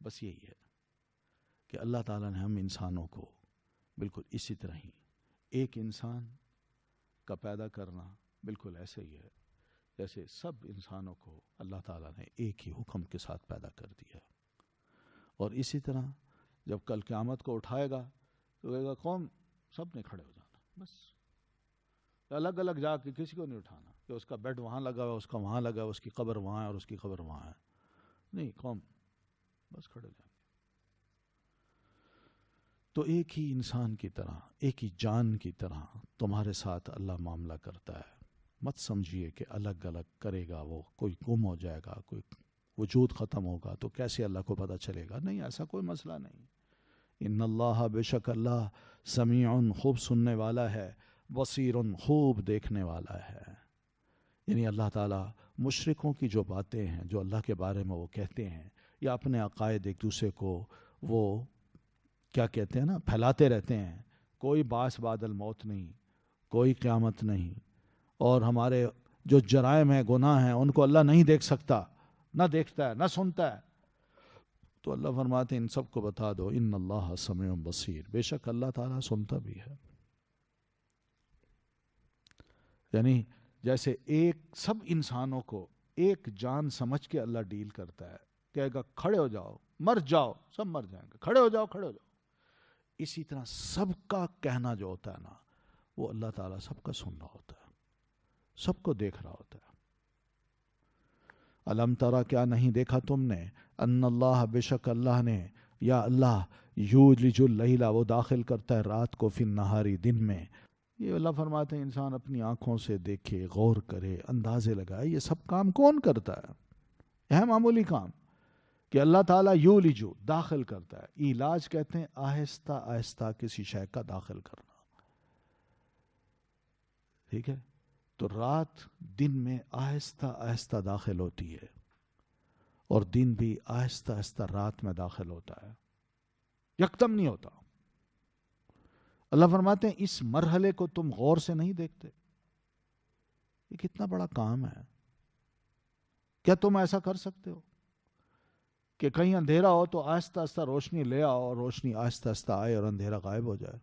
بس یہی ہے کہ اللہ تعالیٰ نے ہم انسانوں کو بالکل اسی طرح ہی ایک انسان کا پیدا کرنا بالکل ایسے ہی ہے جیسے سب انسانوں کو اللہ تعالیٰ نے ایک ہی حکم کے ساتھ پیدا کر دیا. اور اسی طرح جب کل قیامت کو اٹھائے گا تو کہے گا قوم سب نے کھڑے ہو جانا. بس الگ الگ جا کے کسی کو نہیں اٹھانا کہ اس کا بیڈ وہاں لگا ہوا، اس کا وہاں لگا ہوا، اس کی قبر وہاں ہے اور اس کی قبر وہاں ہے. نہیں، قوم بس کھڑے ہو جائیں گے. تو ایک ہی انسان کی طرح، ایک ہی جان کی طرح تمہارے ساتھ اللہ معاملہ کرتا ہے. مت سمجھیے کہ الگ الگ کرے گا وہ، کوئی گم ہو جائے گا، کوئی وجود ختم ہوگا تو کیسے اللہ کو پتہ چلے گا. نہیں، ایسا کوئی مسئلہ نہیں. ان اللہ، بے شک اللہ، سمیع، خوب سننے والا ہے، بصیر، خوب دیکھنے والا ہے. یعنی اللہ تعالیٰ مشرکوں کی جو باتیں ہیں، جو اللہ کے بارے میں وہ کہتے ہیں، یا اپنے عقائد ایک دوسرے کو وہ کیا کہتے ہیں نا، پھیلاتے رہتے ہیں. کوئی باعث بعد الموت نہیں، کوئی قیامت نہیں، اور ہمارے جو جرائم ہیں، گناہ ہیں، ان کو اللہ نہیں دیکھ سکتا، نہ دیکھتا ہے، نہ سنتا ہے. تو اللہ فرماتے ہیں ان سب کو بتا دو ان اللہ سمیع بصیر، بے شک اللہ تعالیٰ سنتا بھی ہے. یعنی جیسے ایک سب انسانوں کو ایک جان سمجھ کے اللہ ڈیل کرتا ہے، کہے گا کھڑے ہو جاؤ، مر جاؤ، سب مر جائیں گے، کھڑے ہو جاؤ، کھڑے ہو جاؤ. اسی طرح سب کا کہنا جو ہوتا ہے نا، وہ اللہ تعالیٰ سب کا سن رہا ہوتا ہے، سب کو دیکھ رہا ہوتا ہے. الم ترا، کیا نہیں دیکھا تم نے، ان اللہ، بے شک اللہ نے، یا اللہ، یولج اللیل، وہ داخل کرتا ہے رات کو، فی النہاری، دن میں. یہ اللہ فرماتے ہیں انسان اپنی آنکھوں سے دیکھے، غور کرے، اندازے لگائے. یہ سب کام کون کرتا ہے؟ یہ ہے معمولی کام کہ اللہ تعالیٰ یولج، داخل کرتا ہے. ایلاج کہتے ہیں آہستہ آہستہ کسی شے کا داخل کرنا. ٹھیک ہے؟ تو رات دن میں آہستہ آہستہ داخل ہوتی ہے، اور دن بھی آہستہ آہستہ رات میں داخل ہوتا ہے، یکدم نہیں ہوتا. اللہ فرماتے ہیں اس مرحلے کو تم غور سے نہیں دیکھتے. یہ کتنا بڑا کام ہے. کیا تم ایسا کر سکتے ہو کہ کہیں اندھیرا ہو تو آہستہ آہستہ روشنی لے آؤ، اور روشنی آہستہ آہستہ آئے اور اندھیرا غائب ہو جائے؟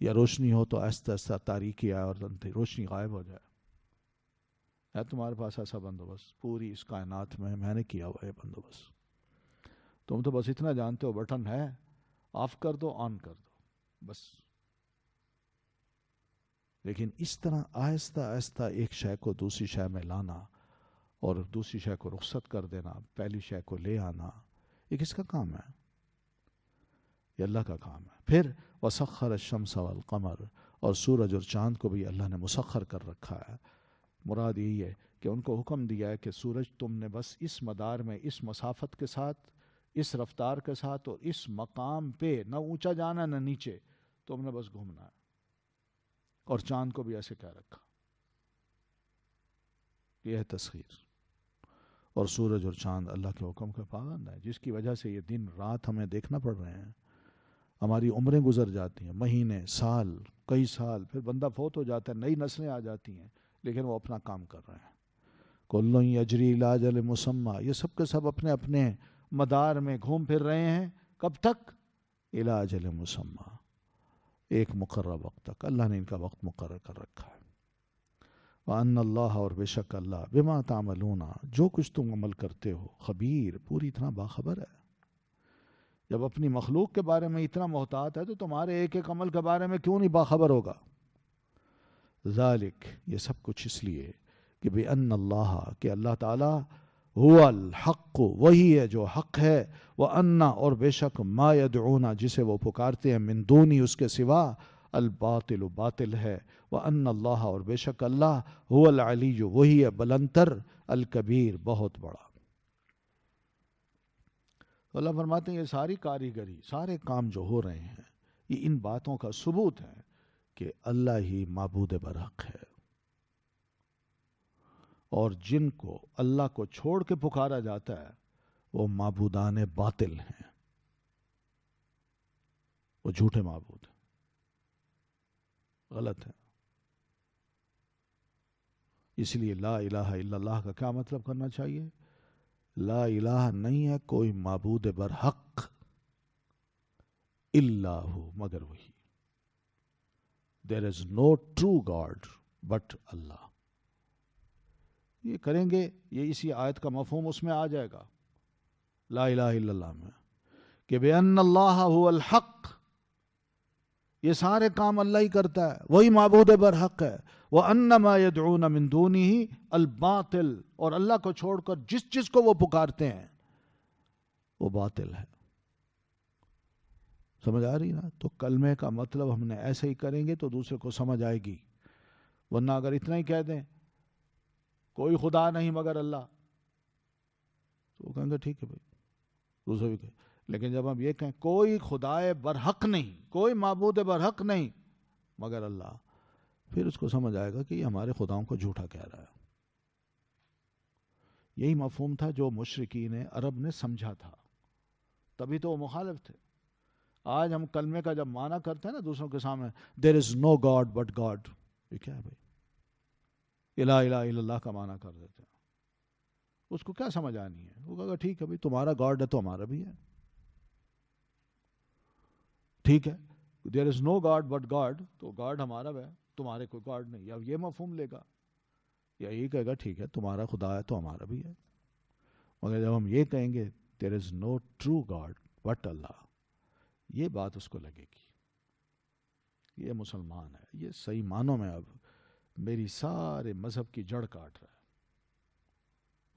یا روشنی ہو تو آہستہ آہستہ تاریکی آئے اور روشنی غائب ہو جائے؟ ہے تمہارے پاس ایسا بندوبست؟ پوری اس کائنات میں نے کیا ہوا ہے بندوبست. تم تو بس اتنا جانتے ہو بٹن ہے، آف کر دو، آن کر دو، بس. لیکن اس طرح آہستہ آہستہ ایک شے کو دوسری شے میں لانا اور دوسری شے کو رخصت کر دینا، پہلی شے کو لے آنا، یہ کس کا کام ہے؟ یہ اللہ کا کام ہے. پھر وسخر الشمس والقمر، اور سورج اور چاند کو بھی اللہ نے مسخر کر رکھا ہے. مراد یہی ہے کہ ان کو حکم دیا ہے کہ سورج تم نے بس اس مدار میں، اس مسافت کے ساتھ، اس رفتار کے ساتھ اور اس مقام پہ نہ اونچا جانا نہ نیچے، تم نے بس گھومنا ہے. اور چاند کو بھی ایسے کہہ رکھا. یہ ہے تسخیر. اور سورج اور چاند اللہ کے حکم کا پابند ہے، جس کی وجہ سے یہ دن رات ہمیں دیکھنا پڑ رہے ہیں. ہماری عمریں گزر جاتی ہیں، مہینے، سال، کئی سال، پھر بندہ فوت ہو جاتا ہے، نئی نسلیں آ جاتی ہیں، لیکن وہ اپنا کام کر رہے ہیں. کل یجری الی اجل مسمى، یہ سب کے سب اپنے اپنے مدار میں گھوم پھر رہے ہیں. کب تک؟ الی اجل مسمى، ایک مقرر وقت تک. اللہ نے ان کا وقت مقرر کر رکھا ہے. وَأَنَّ اللَّهَ، اور بے شک اللہ، بما تعملون، جو کچھ تم عمل کرتے ہو، خبیر، پوری طرح باخبر ہے. جب اپنی مخلوق کے بارے میں اتنا محتاط ہے تو تمہارے ایک ایک عمل کے بارے میں کیوں نہیں باخبر ہوگا؟ ذالک، یہ سب کچھ اس لیے کہ بِأَنَّ اللَّهَ، کہ اللہ تعالیٰ، هو الحق، وہی ہے جو حق ہے، وَأَنَّ، اور بے شک، ما يدعون، جسے وہ پکارتے ہیں، من دونی، اس کے سوا، الباطل، باطل ہے، وَأَنَّ اللَّهَ، اور بے شک اللہ، هو العلی، وہی ہے بلندر، الکبیر، بہت بڑا. اللہ فرماتے ہیں یہ ساری کاریگری، سارے کام جو ہو رہے ہیں، یہ ان باتوں کا ثبوت ہے کہ اللہ ہی معبود برحق ہے، اور جن کو اللہ کو چھوڑ کے پکارا جاتا ہے وہ معبودان باطل ہیں، وہ جھوٹے معبود ہیں، غلط ہیں۔ اس لیے لا الہ الا اللہ کا کیا مطلب کرنا چاہیے؟ لا الہ نہیں ہے کوئی معبود برحق الا ہو، مگر وہی۔ There is no true God but اللہ۔ یہ کریں گے، یہ اسی آیت کا مفہوم اس میں آ جائے گا لا الہ الا اللہ میں، کہ بِأَنَّ اللَّهَ هُوَ الْحَقِّ، یہ سارے کام اللہ ہی کرتا ہے، وہی معبود برحق ہے۔ وَأَنَّ مَا يَدْعُونَ مِن دُونِهِ الْبَاطِلُ، اور اللہ کو چھوڑ کر جس چیز کو وہ پکارتے ہیں وہ باطل ہے۔ سمجھ آ رہی نا؟ تو کلمے کا مطلب ہم نے ایسے ہی کریں گے تو دوسرے کو سمجھ آئے گی، ورنہ اگر اتنا ہی کہہ دیں کوئی خدا نہیں مگر اللہ، تو وہ کہیں گے ٹھیک ہے بھائی، دوسرے بھی کہیں۔ لیکن جب ہم یہ کہیں کوئی خدائے برحق نہیں، کوئی معبود برحق نہیں مگر اللہ، پھر اس کو سمجھ آئے گا کہ یہ ہمارے خداؤں کو جھوٹا کہہ رہا ہے۔ یہی مفہوم تھا جو مشرکین عرب نے سمجھا تھا، تبھی تو وہ مخالف تھے۔ آج ہم کلمے کا جب معنی کرتے ہیں نا دوسروں کے سامنے، دیر از نو گاڈ بٹ گاڈ، یہ کیا ہے بھائی؟ الہ الہ الا اللہ کا معنی کر دیتے ہیں۔ اس کو کیا سمجھ آنی ہے؟ وہ کہے گا ٹھیک ہے بھائی، تمہارا گاڈ ہے تو ہمارا بھی ہے، ٹھیک ہے۔ دیر از نو گاڈ بٹ گاڈ، تو گاڈ ہمارا ہے، تمہارے کوئی گاڈ نہیں، یا یہ مفہوم لے گا، یا یہ کہے گا ٹھیک ہے تمہارا خدا ہے تو ہمارا بھی ہے۔ مگر جب ہم یہ کہیں گے دیر از نو ٹرو گاڈ بٹ اللہ، یہ بات اس کو لگے گی یہ مسلمان ہے، یہ صحیح معنوں میں اب میری سارے مذہب کی جڑ کاٹ رہا ہے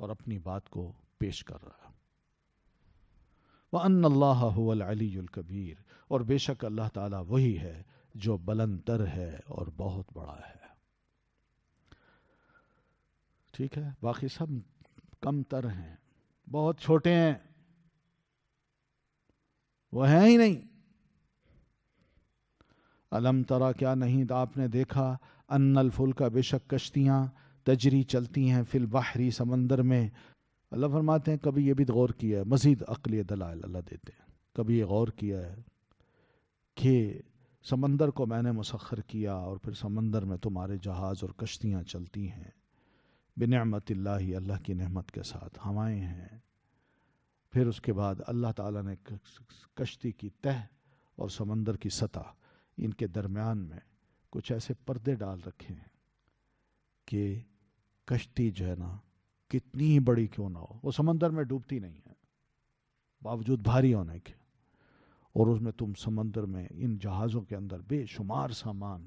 اور اپنی بات کو پیش کر رہا ہے۔ وَأَنَّ اللَّهَ هُوَ الْعَلِيُّ الْكَبِيرُ، اور بے شک اللہ تعالیٰ وہی ہے جو بلند تر ہے اور بہت بڑا ہے۔ ٹھیک ہے، باقی سب کم تر ہیں، بہت چھوٹے ہیں، وہ ہیں ہی نہیں۔ علم ترا، کیا نہیں آپ نے دیکھا، ان الفلک، بے شک کشتیاں، تجری چلتی ہیں، فی البحری، سمندر میں۔ اللہ فرماتے ہیں کبھی یہ بھی غور کیا ہے، مزید عقلی دلائل اللہ دیتے ہیں، کبھی یہ غور کیا ہے کہ سمندر کو میں نے مسخر کیا اور پھر سمندر میں تمہارے جہاز اور کشتیاں چلتی ہیں، بنعمت اللہ، اللہ کی نعمت کے ساتھ، ہوائیں ہیں۔ پھر اس کے بعد اللہ تعالیٰ نے کشتی کی تہ اور سمندر کی سطح، ان کے درمیان میں کچھ ایسے پردے ڈال رکھے ہیں کہ کشتی جو ہے نا کتنی ہی بڑی کیوں نہ ہو، وہ سمندر میں ڈوبتی نہیں ہے باوجود بھاری ہونے کے، اور اس میں تم سمندر میں ان جہازوں کے اندر بے شمار سامان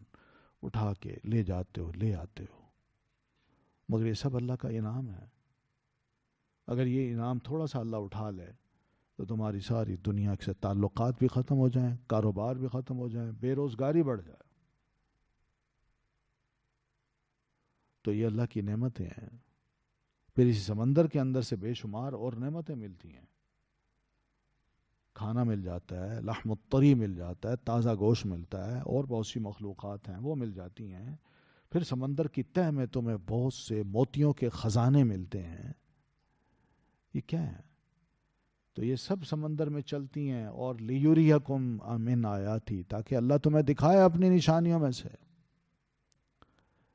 اٹھا کے لے جاتے ہو، لے آتے ہو۔ مگر یہ سب اللہ کا انعام ہے۔ اگر یہ انعام تھوڑا سا اللہ اٹھا لے تو تمہاری ساری دنیا سے تعلقات بھی ختم ہو جائیں، کاروبار بھی ختم ہو جائیں، بے روزگاری بڑھ جائے۔ تو یہ اللہ کی نعمتیں ہیں۔ پھر اسی سمندر کے اندر سے بے شمار اور نعمتیں ملتی ہیں، کھانا مل جاتا ہے، لحم الطری مل جاتا ہے، تازہ گوشت ملتا ہے، اور بہت سی مخلوقات ہیں وہ مل جاتی ہیں۔ پھر سمندر کی تہ میں تمہیں بہت سے موتیوں کے خزانے ملتے ہیں۔ یہ کیا ہے؟ تو یہ سب سمندر میں چلتی ہیں، اور لِيُرِيَكُمْ مِنْ آیَاتِهِ، تاکہ اللہ تمہیں دکھائے اپنی نشانیوں میں سے،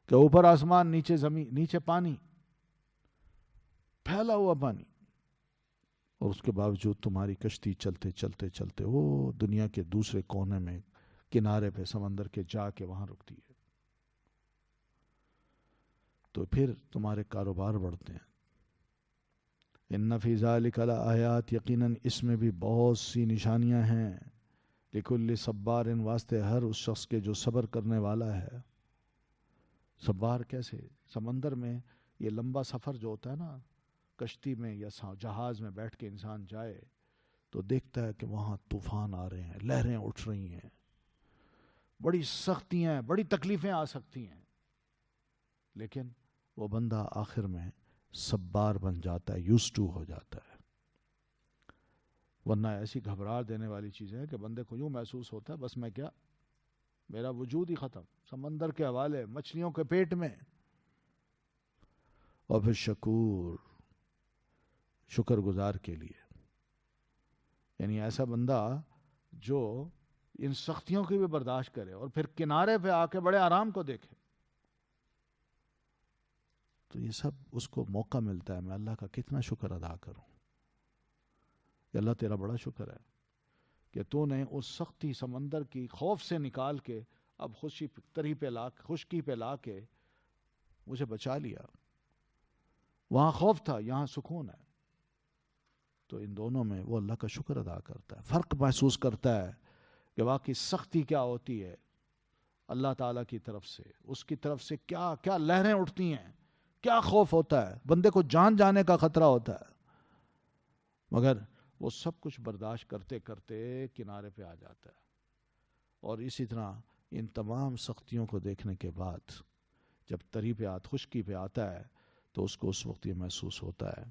کہ اوپر آسمان، نیچے زمین، نیچے پانی، پھیلا ہوا پانی، اور اس کے باوجود تمہاری کشتی چلتے چلتے چلتے وہ دنیا کے دوسرے کونے میں کنارے پہ سمندر کے جا کے وہاں رکتی ہے۔ تو پھر تمہارے کاروبار بڑھتے ہیں۔ ان فی ذالک لآیات، یقیناً اس میں بھی بہت سی نشانیاں ہیں، لکل صبار، واسطے ہر اس شخص کے جو صبر کرنے والا ہے۔ صبار کیسے؟ سمندر میں یہ لمبا سفر جو ہوتا ہے نا، کشتی میں یا جہاز میں بیٹھ کے انسان جائے تو دیکھتا ہے کہ وہاں طوفان آ رہے ہیں، لہریں اٹھ رہی ہیں، بڑی سختیاں، بڑی تکلیفیں آ سکتی ہیں، لیکن وہ بندہ آخر میں صبار بن جاتا ہے، یوزڈ ٹو ہو جاتا ہے۔ ورنہ ایسی گھبراہٹ دینے والی چیز ہے کہ بندے کو یوں محسوس ہوتا ہے بس میں کیا میرا وجود ہی ختم، سمندر کے حوالے، مچھلیوں کے پیٹ میں. اور پھر شکر گزار کے لیے، یعنی ایسا بندہ جو ان سختیوں کی بھی برداشت کرے اور پھر کنارے پہ آ کے بڑے آرام کو دیکھے. تو یہ سب اس کو موقع ملتا ہے. میں اللہ کا کتنا شکر ادا کروں کہ اللہ تیرا بڑا شکر ہے کہ تو نے اس سختی سمندر کی خوف سے نکال کے اب خشکی پہ لا کے مجھے بچا لیا. وہاں خوف تھا، یہاں سکون ہے. تو ان دونوں میں وہ اللہ کا شکر ادا کرتا ہے، فرق محسوس کرتا ہے کہ واقعی سختی کیا ہوتی ہے اللہ تعالیٰ کی طرف سے. اس کی طرف سے کیا کیا لہریں اٹھتی ہیں، کیا خوف ہوتا ہے، بندے کو جان جانے کا خطرہ ہوتا ہے، مگر وہ سب کچھ برداشت کرتے کرتے کنارے پہ آ جاتا ہے. اور اسی طرح ان تمام سختیوں کو دیکھنے کے بعد جب تری پہ خشکی پہ آتا ہے تو اس کو اس وقت یہ محسوس ہوتا ہے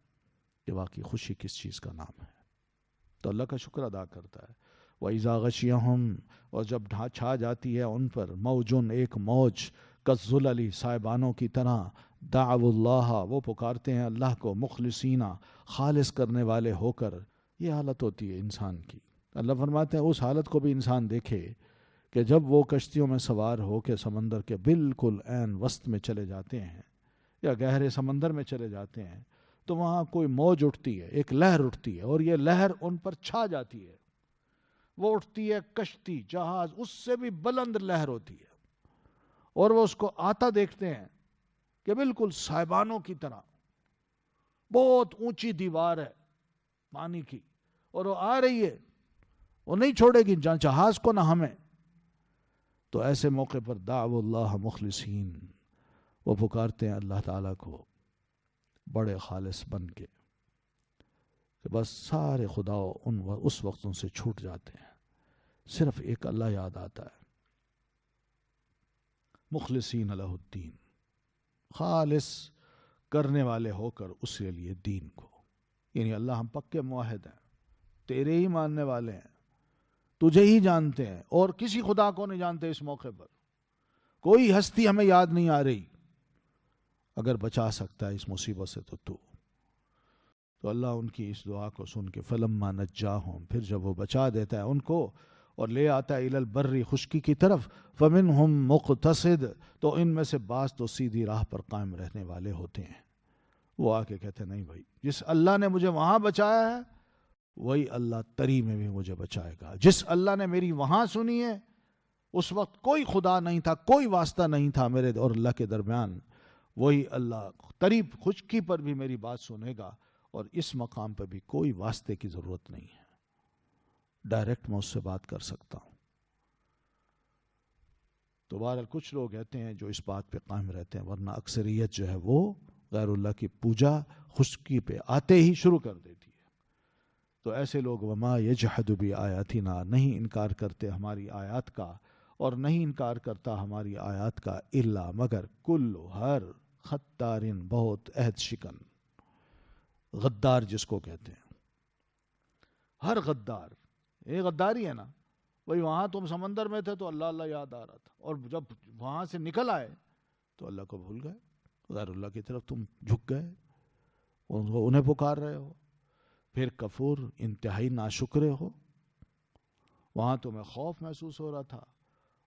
کہ واقعی خوشی کس چیز کا نام ہے. تو اللہ کا شکر ادا کرتا ہے. وَإِذَا غَشِيَهُمْ، اور جب چھا جاتی ہے ان پر، موجن، ایک موج، کالظلل، سائبانوں کی طرح، دعوا اللہ، وہ پکارتے ہیں اللہ کو، مخلصین، خالص کرنے والے ہو کر. یہ حالت ہوتی ہے انسان کی. اللہ فرماتے ہیں اس حالت کو بھی انسان دیکھے کہ جب وہ کشتیوں میں سوار ہو کے سمندر کے بالکل عین وسط میں چلے جاتے ہیں یا گہرے سمندر میں چلے جاتے ہیں تو وہاں کوئی موج اٹھتی ہے، ایک لہر اٹھتی ہے اور یہ لہر ان پر چھا جاتی ہے. وہ اٹھتی ہے کشتی، جہاز، اس سے بھی بلند لہر ہوتی ہے اور وہ اس کو آتا دیکھتے ہیں کہ بالکل سائبانوں کی طرح بہت اونچی دیوار ہے پانی کی اور وہ آ رہی ہے، وہ نہیں چھوڑے گی جہاز کو نہ ہمیں. تو ایسے موقع پر دعوا اللہ مخلصین، وہ پکارتے ہیں اللہ تعالیٰ کو بڑے خالص بن کے کہ بس سارے خدا اس وقت ان سے چھوٹ جاتے ہیں، صرف ایک اللہ یاد آتا ہے. مخلصین لہ الدین، خالص کرنے والے ہو کر اس کے لیے دین کو. یعنی اللہ ہم پکے معاہد ہیں، تیرے ہی ماننے والے ہیں، تجھے ہی جانتے ہیں اور کسی خدا کو نہیں جانتے. اس موقع پر کوئی ہستی ہمیں یاد نہیں آ رہی. اگر بچا سکتا ہے اس مصیبت سے تو اللہ ان کی اس دعا کو سن کے فلما نجاہم، پھر جب وہ بچا دیتا ہے ان کو اور لے آتا ہے الی البر، خشکی کی طرف، فمنہم مقتصد، تو ان میں سے بعض تو سیدھی راہ پر قائم رہنے والے ہوتے ہیں. وہ آ کے کہتے ہیں نہیں بھائی، جس اللہ نے مجھے وہاں بچایا ہے وہی اللہ تری میں بھی مجھے بچائے گا. جس اللہ نے میری وہاں سنی ہے، اس وقت کوئی خدا نہیں تھا، کوئی واسطہ نہیں تھا میرے اور اللہ کے درمیان، وہی اللہ تری خشکی پر بھی میری بات سنے گا اور اس مقام پر بھی کوئی واسطے کی ضرورت نہیں ہے، ڈائریکٹ میں اس سے بات کر سکتا ہوں. تو بہرحال کچھ لوگ کہتے ہیں جو اس بات پہ قائم رہتے ہیں، ورنہ اکثریت جو ہے وہ غیر اللہ کی پوجا خشکی پہ آتے ہی شروع کر دیتی ہے. تو ایسے لوگ وما یجحد بآیاتنا، نہیں انکار کرتے ہماری آیات کا، اور نہیں انکار کرتا ہماری آیات کا الا مگر کل، ہر، خطارن، بہت عہد شکن، غدار جس کو کہتے ہیں. ہر غدار، یہ غداری ہے نا. وہی وہاں تم سمندر میں تھے تو اللہ اللہ یاد آ رہا تھا، اور جب وہاں سے نکل آئے تو اللہ کو بھول گئے، غیر اللہ کی طرف تم جھک گئے، انہیں پکار رہے ہو. پھر کفور، انتہائی ناشکرے ہو. وہاں تمہیں خوف محسوس ہو رہا تھا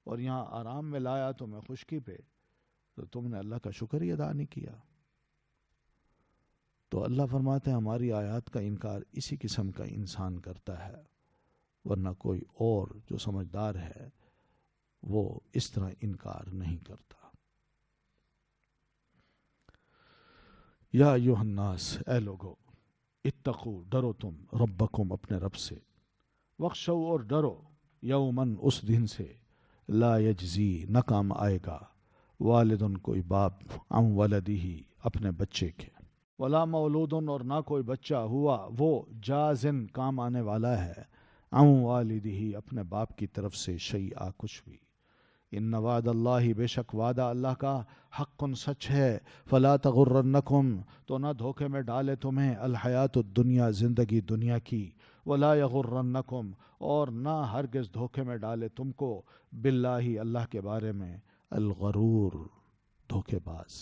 اور یہاں آرام میں لایا تمہیں خشکی پہ، تو تم نے اللہ کا شکر ہی ادا نہیں کیا. تو اللہ فرماتے ہیں ہماری آیات کا انکار اسی قسم کا انسان کرتا ہے، ورنہ کوئی اور جو سمجھدار ہے وہ اس طرح انکار نہیں کرتا. یا ایھا الناس، اے لوگو، اتقو، ڈرو تم، ربکم، اپنے رب سے، واخشوا، اور ڈرو، یومن، اس دن سے، لا یجزی، نہ کام آئے گا، والدن، کوئی باپ، عن ولدہ، اپنے بچے کے، ولا مولودن، اور نہ کوئی بچہ ہوا وہ جازن، کام آنے والا ہے، عن والدہ، اپنے باپ کی طرف سے، شیئا، کچھ بھی. ان وعد اللہ، بے شک وعدہ اللہ کا، حق، سچ ہے. فلا تغرنکم، تو نہ دھوکے میں ڈالے تمہیں، الحیات الدنیا، زندگی دنیا کی، ولا یغرنکم، اور نہ ہرگز دھوکے میں ڈالے تم کو، باللہ اللہ کے بارے میں، الغرور دھوکے باز۔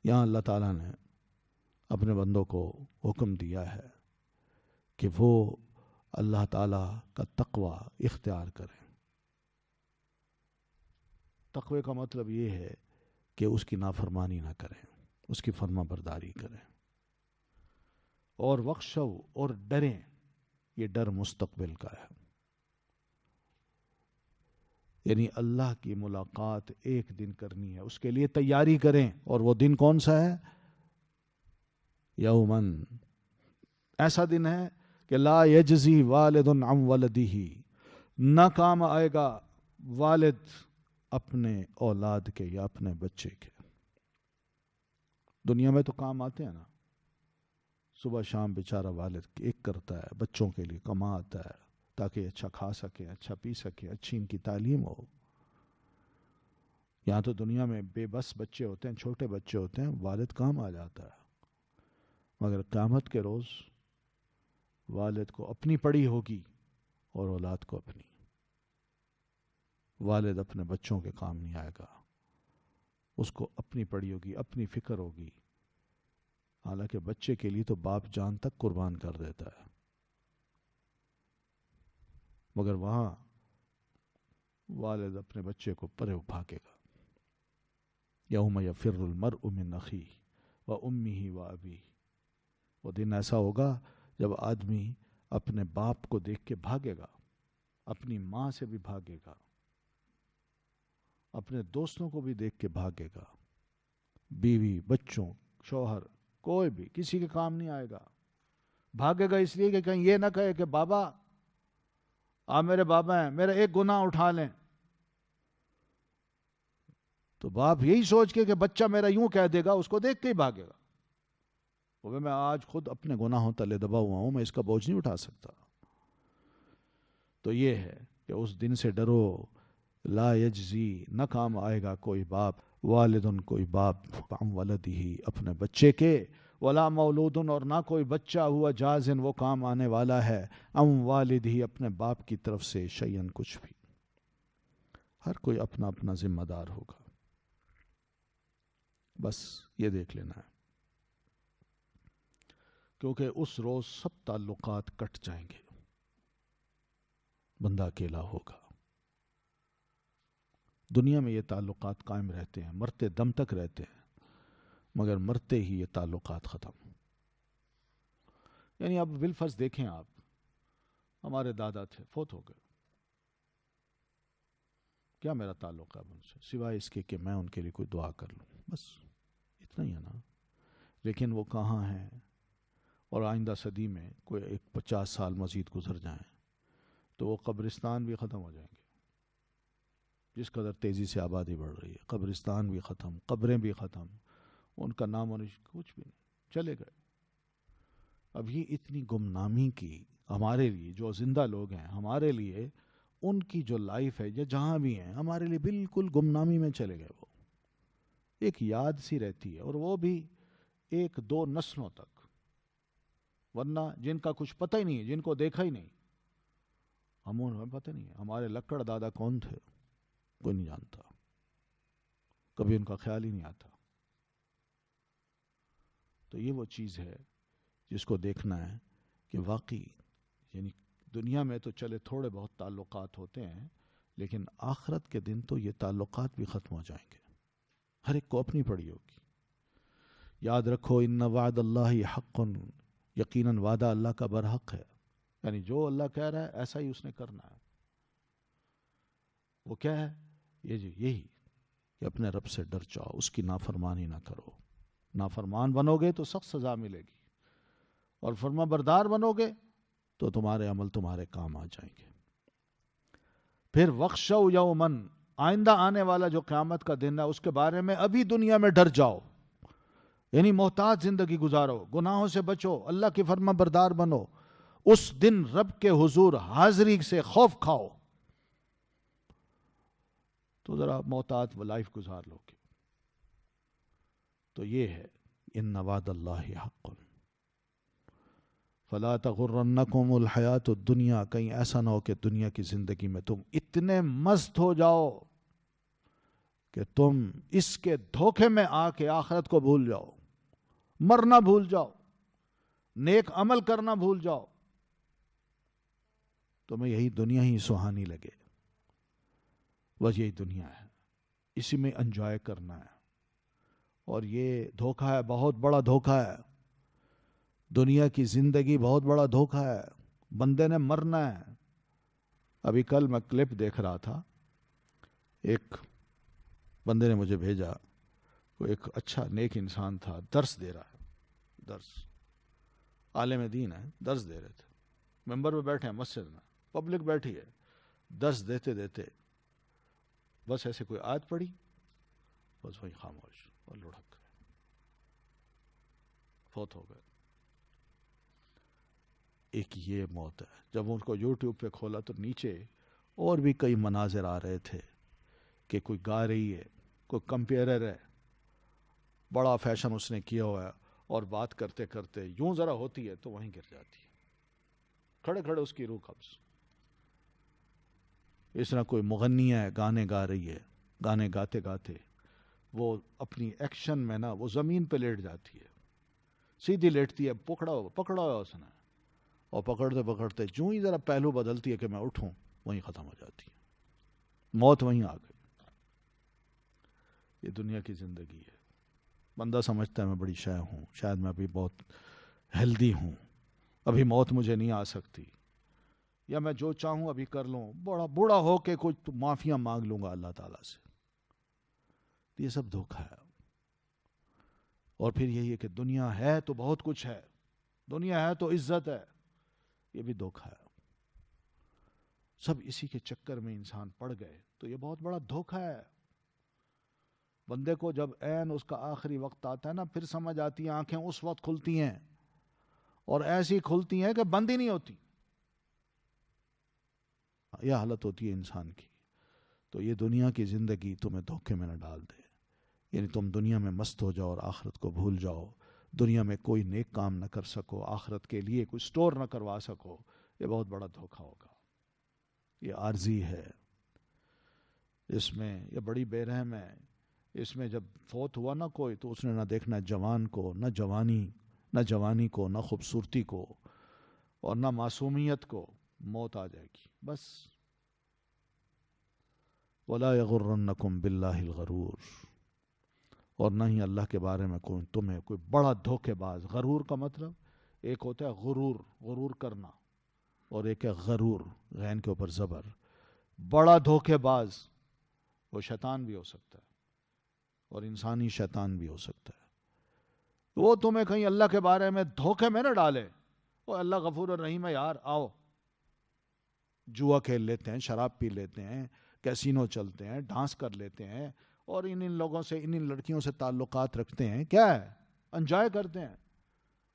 یہاں اللہ تعالیٰ نے اپنے بندوں کو حکم دیا ہے کہ وہ اللہ تعالیٰ کا تقوی اختیار کریں۔ تقوی کا مطلب یہ ہے کہ اس کی نافرمانی نہ کریں، اس کی فرما برداری کریں، اور وخشو، اور ڈریں۔ یہ ڈر مستقبل کا ہے، یعنی اللہ کی ملاقات ایک دن کرنی ہے، اس کے لیے تیاری کریں۔ اور وہ دن کون سا ہے؟ یومن، ایسا دن ہے کہ لا یجزی والد عن ولدہ، نہ کام آئے گا والد اپنے اولاد کے یا اپنے بچے کے۔ دنیا میں تو کام آتے ہیں نا، صبح شام بیچارہ والد ایک کرتا ہے، بچوں کے لیے کماتا ہے تاکہ اچھا کھا سکے، اچھا پی سکے، اچھی ان کی تعلیم ہو۔ یہاں تو دنیا میں بے بس بچے ہوتے ہیں، چھوٹے بچے ہوتے ہیں، والد کام آ جاتا ہے، مگر قیامت کے روز والد کو اپنی پڑی ہوگی اور اولاد کو اپنی۔ والد اپنے بچوں کے کام نہیں آئے گا، اس کو اپنی پڑی ہوگی، اپنی فکر ہوگی، حالانکہ بچے کے لیے تو باپ جان تک قربان کر دیتا ہے، مگر وہاں والد اپنے بچے کو پرے بھاگے گا۔ یوم یفر المرء من اخیہ وامہ وابیہ، وہ دن ایسا ہوگا جب آدمی اپنے باپ کو دیکھ کے بھاگے گا، اپنی ماں سے بھی بھاگے گا، اپنے دوستوں کو بھی دیکھ کے بھاگے گا، بیوی، بچوں، شوہر، کوئی بھی کسی کے کام نہیں آئے گا۔ بھاگے گا اس لیے کہ کہیں یہ نہ کہے کہ بابا آپ میرے بابا ہیں، میرا ایک گناہ اٹھا لیں۔ تو باپ یہی سوچ کے کہ بچہ میرا یوں کہہ دے گا، اس کو دیکھ کے ہی بھاگے گا، وہ میں آج خود اپنے گناہوں تلے دبا ہوا ہوں، میں اس کا بوجھ نہیں اٹھا سکتا۔ تو یہ ہے کہ اس دن سے ڈرو، لا یجزی، نہ کام آئے گا کوئی باپ، والدن، کوئی باپ، عن ولدہ، اپنے بچے کے، ولا مولودن، اور نہ کوئی بچہ ہوا جازن، وہ کام آنے والا ہے، عن والدہ، اپنے باپ کی طرف سے، شیئن، کچھ بھی۔ ہر کوئی اپنا اپنا ذمہ دار ہوگا، بس یہ دیکھ لینا ہے، کیونکہ اس روز سب تعلقات کٹ جائیں گے، بندہ اکیلا ہوگا۔ دنیا میں یہ تعلقات قائم رہتے ہیں، مرتے دم تک رہتے ہیں، مگر مرتے ہی یہ تعلقات ختم۔ یعنی اب بالفرض دیکھیں آپ، ہمارے دادا تھے، فوت ہو گئے، کیا میرا تعلق ہے ان سے سوائے اس کے کہ میں ان کے لیے کوئی دعا کر لوں، بس اتنا ہی ہے نا۔ لیکن وہ کہاں ہیں، اور آئندہ صدی میں کوئی 50 سال مزید گزر جائیں تو وہ قبرستان بھی ختم ہو جائیں گے، جس قدر تیزی سے آبادی بڑھ رہی ہے، قبرستان بھی ختم، قبریں بھی ختم، ان کا نام و نشان کچھ بھی نہیں، چلے گئے۔ اب یہ اتنی گمنامی کی ہمارے لیے، جو زندہ لوگ ہیں ہمارے لیے، ان کی جو لائف ہے یا جہاں بھی ہیں، ہمارے لیے بالکل گمنامی میں چلے گئے۔ وہ ایک یاد سی رہتی ہے، اور وہ بھی 1-2 نسلوں تک، ورنہ جن کا کچھ پتہ ہی نہیں ہے، جن کو دیکھا ہی نہیں، ہمیں پتہ نہیں ہے ہمارے لکڑ دادا کون تھے، کوئی نہیں جانتا، کبھی ان کا خیال ہی نہیں آتا۔ تو یہ وہ چیز ہے جس کو دیکھنا ہے کہ واقعی، یعنی دنیا میں تو چلے تھوڑے بہت تعلقات ہوتے ہیں، لیکن آخرت کے دن تو یہ تعلقات بھی ختم ہو جائیں گے، ہر ایک کو اپنی پڑی ہوگی۔ یاد رکھو، ان وعد اللہ حق، یقیناً وعدہ اللہ کا برحق ہے، یعنی جو اللہ کہہ رہا ہے ایسا ہی اس نے کرنا ہے۔ وہ کیا ہے؟ یہی کہ اپنے رب سے ڈر جاؤ، اس کی نافرمانی نہ کرو۔ نافرمان بنو گے تو سخت سزا ملے گی، اور فرما بردار بنو گے تو تمہارے عمل تمہارے کام آ جائیں گے۔ پھر وخشو یومن، آئندہ آنے والا جو قیامت کا دن ہے اس کے بارے میں ابھی دنیا میں ڈر جاؤ، یعنی محتاط زندگی گزارو، گناہوں سے بچو، اللہ کی فرما بردار بنو، اس دن رب کے حضور حاضری سے خوف کھاؤ، تو ذرا محتاط لائف گزار لو گے۔ تو یہ ہے ان وعد اللہ حق، فلا تغرنکم الحیات الدنیا، کہیں ایسا نہ ہو کہ دنیا کی زندگی میں تم اتنے مست ہو جاؤ کہ تم اس کے دھوکے میں آ کے آخرت کو بھول جاؤ، مرنا بھول جاؤ، نیک عمل کرنا بھول جاؤ، تمہیں یہی دنیا ہی سہانی لگے. بس یہی دنیا ہے، اسی میں انجوائے کرنا ہے. اور یہ دھوکہ ہے، بہت بڑا دھوکہ ہے. دنیا کی زندگی بہت بڑا دھوکہ ہے. بندے نے مرنا ہے. ابھی کل میں کلپ دیکھ رہا تھا، ایک بندے نے مجھے بھیجا، وہ ایک اچھا نیک انسان تھا، درس دے رہا ہے. درس، عالم دین ہے، درس دے رہے تھے. ممبر پہ بیٹھے ہیں مسجد میں، پبلک بیٹھی ہے. درس دیتے دیتے بس ایسے کوئی آیت پڑھی، بس وہی خاموش اور لڑک گئے، فوت ہو گئے. ایک یہ موت ہے. جب ان کو یوٹیوب پہ کھولا تو نیچے اور بھی کئی مناظر آ رہے تھے کہ کوئی گا رہی ہے، کوئی کمپیئرر ہے، بڑا فیشن اس نے کیا ہوا ہے، اور بات کرتے کرتے یوں ذرا ہوتی ہے تو وہیں گر جاتی ہے، کھڑے کھڑے اس کی روح قبض. اس طرح کوئی مغنی ہے، گانے گا رہی ہے، گانے گاتے گاتے وہ اپنی ایکشن میں نا وہ زمین پہ لیٹ جاتی ہے، سیدھی لیٹتی ہے، پکڑا ہوا اس نے، اور پکڑتے پکڑتے جو ہی ذرا پہلو بدلتی ہے کہ میں اٹھوں، وہیں ختم ہو جاتی ہے. موت وہیں آ گئی. یہ دنیا کی زندگی ہے. بندہ سمجھتا ہے میں بڑی شے ہوں، شاید میں ابھی بہت ہیلدی ہوں، ابھی موت مجھے نہیں آ سکتی، یا میں جو چاہوں ابھی کر لوں، بڑا بوڑھا ہو کے کچھ معافیاں مانگ لوں گا اللہ تعالیٰ سے. یہ سب دھوکہ ہے. اور پھر یہی ہے کہ دنیا ہے تو بہت کچھ ہے، دنیا ہے تو عزت ہے، یہ بھی دھوکہ ہے. سب اسی کے چکر میں انسان پڑ گئے تو یہ بہت بڑا دھوکہ ہے. بندے کو جب عین اس کا آخری وقت آتا ہے نا، پھر سمجھ آتی ہیں، آنکھیں اس وقت کھلتی ہیں، اور ایسی کھلتی ہیں کہ بند ہی نہیں ہوتی. یہ حالت ہوتی ہے انسان کی. تو یہ دنیا کی زندگی تمہیں دھوکے میں نہ ڈال دے. یعنی تم دنیا میں مست ہو جاؤ اور آخرت کو بھول جاؤ، دنیا میں کوئی نیک کام نہ کر سکو، آخرت کے لیے کوئی سٹور نہ کروا سکو. یہ بہت بڑا دھوکہ ہوگا. یہ عارضی ہے. اس میں یہ بڑی بے رحم ہے. اس میں جب فوت ہوا نا کوئی، تو اس نے نہ دیکھنا جوان کو، نہ جوانی کو، نہ خوبصورتی کو، اور نہ معصومیت کو. موت آ جائے گی بس. وَلَا يَغُرَّنَّكُمْ بِاللَّهِ الْغَرُورُ، اور نہ ہی اللہ کے بارے میں تمہیں کوئی بڑا دھوکے باز. غرور کا مطلب ایک ہوتا ہے غرور کرنا، اور ایک ہے غرور، غین کے اوپر زبر. بڑا دھوکے باز وہ شیطان بھی ہو سکتا ہے، اور انسانی شیطان بھی ہو سکتا ہے. وہ تمہیں کہیں اللہ کے بارے میں دھوکے میں نہ ڈالے. وہ اللہ غفور الرحیم ہے یار، آؤ جوا کھیل لیتے ہیں، شراب پی لیتے ہیں، کیسینو چلتے ہیں، ڈانس کر لیتے ہیں، اور ان لوگوں سے، ان لڑکیوں سے تعلقات رکھتے ہیں. کیا ہے؟ انجوائے کرتے ہیں.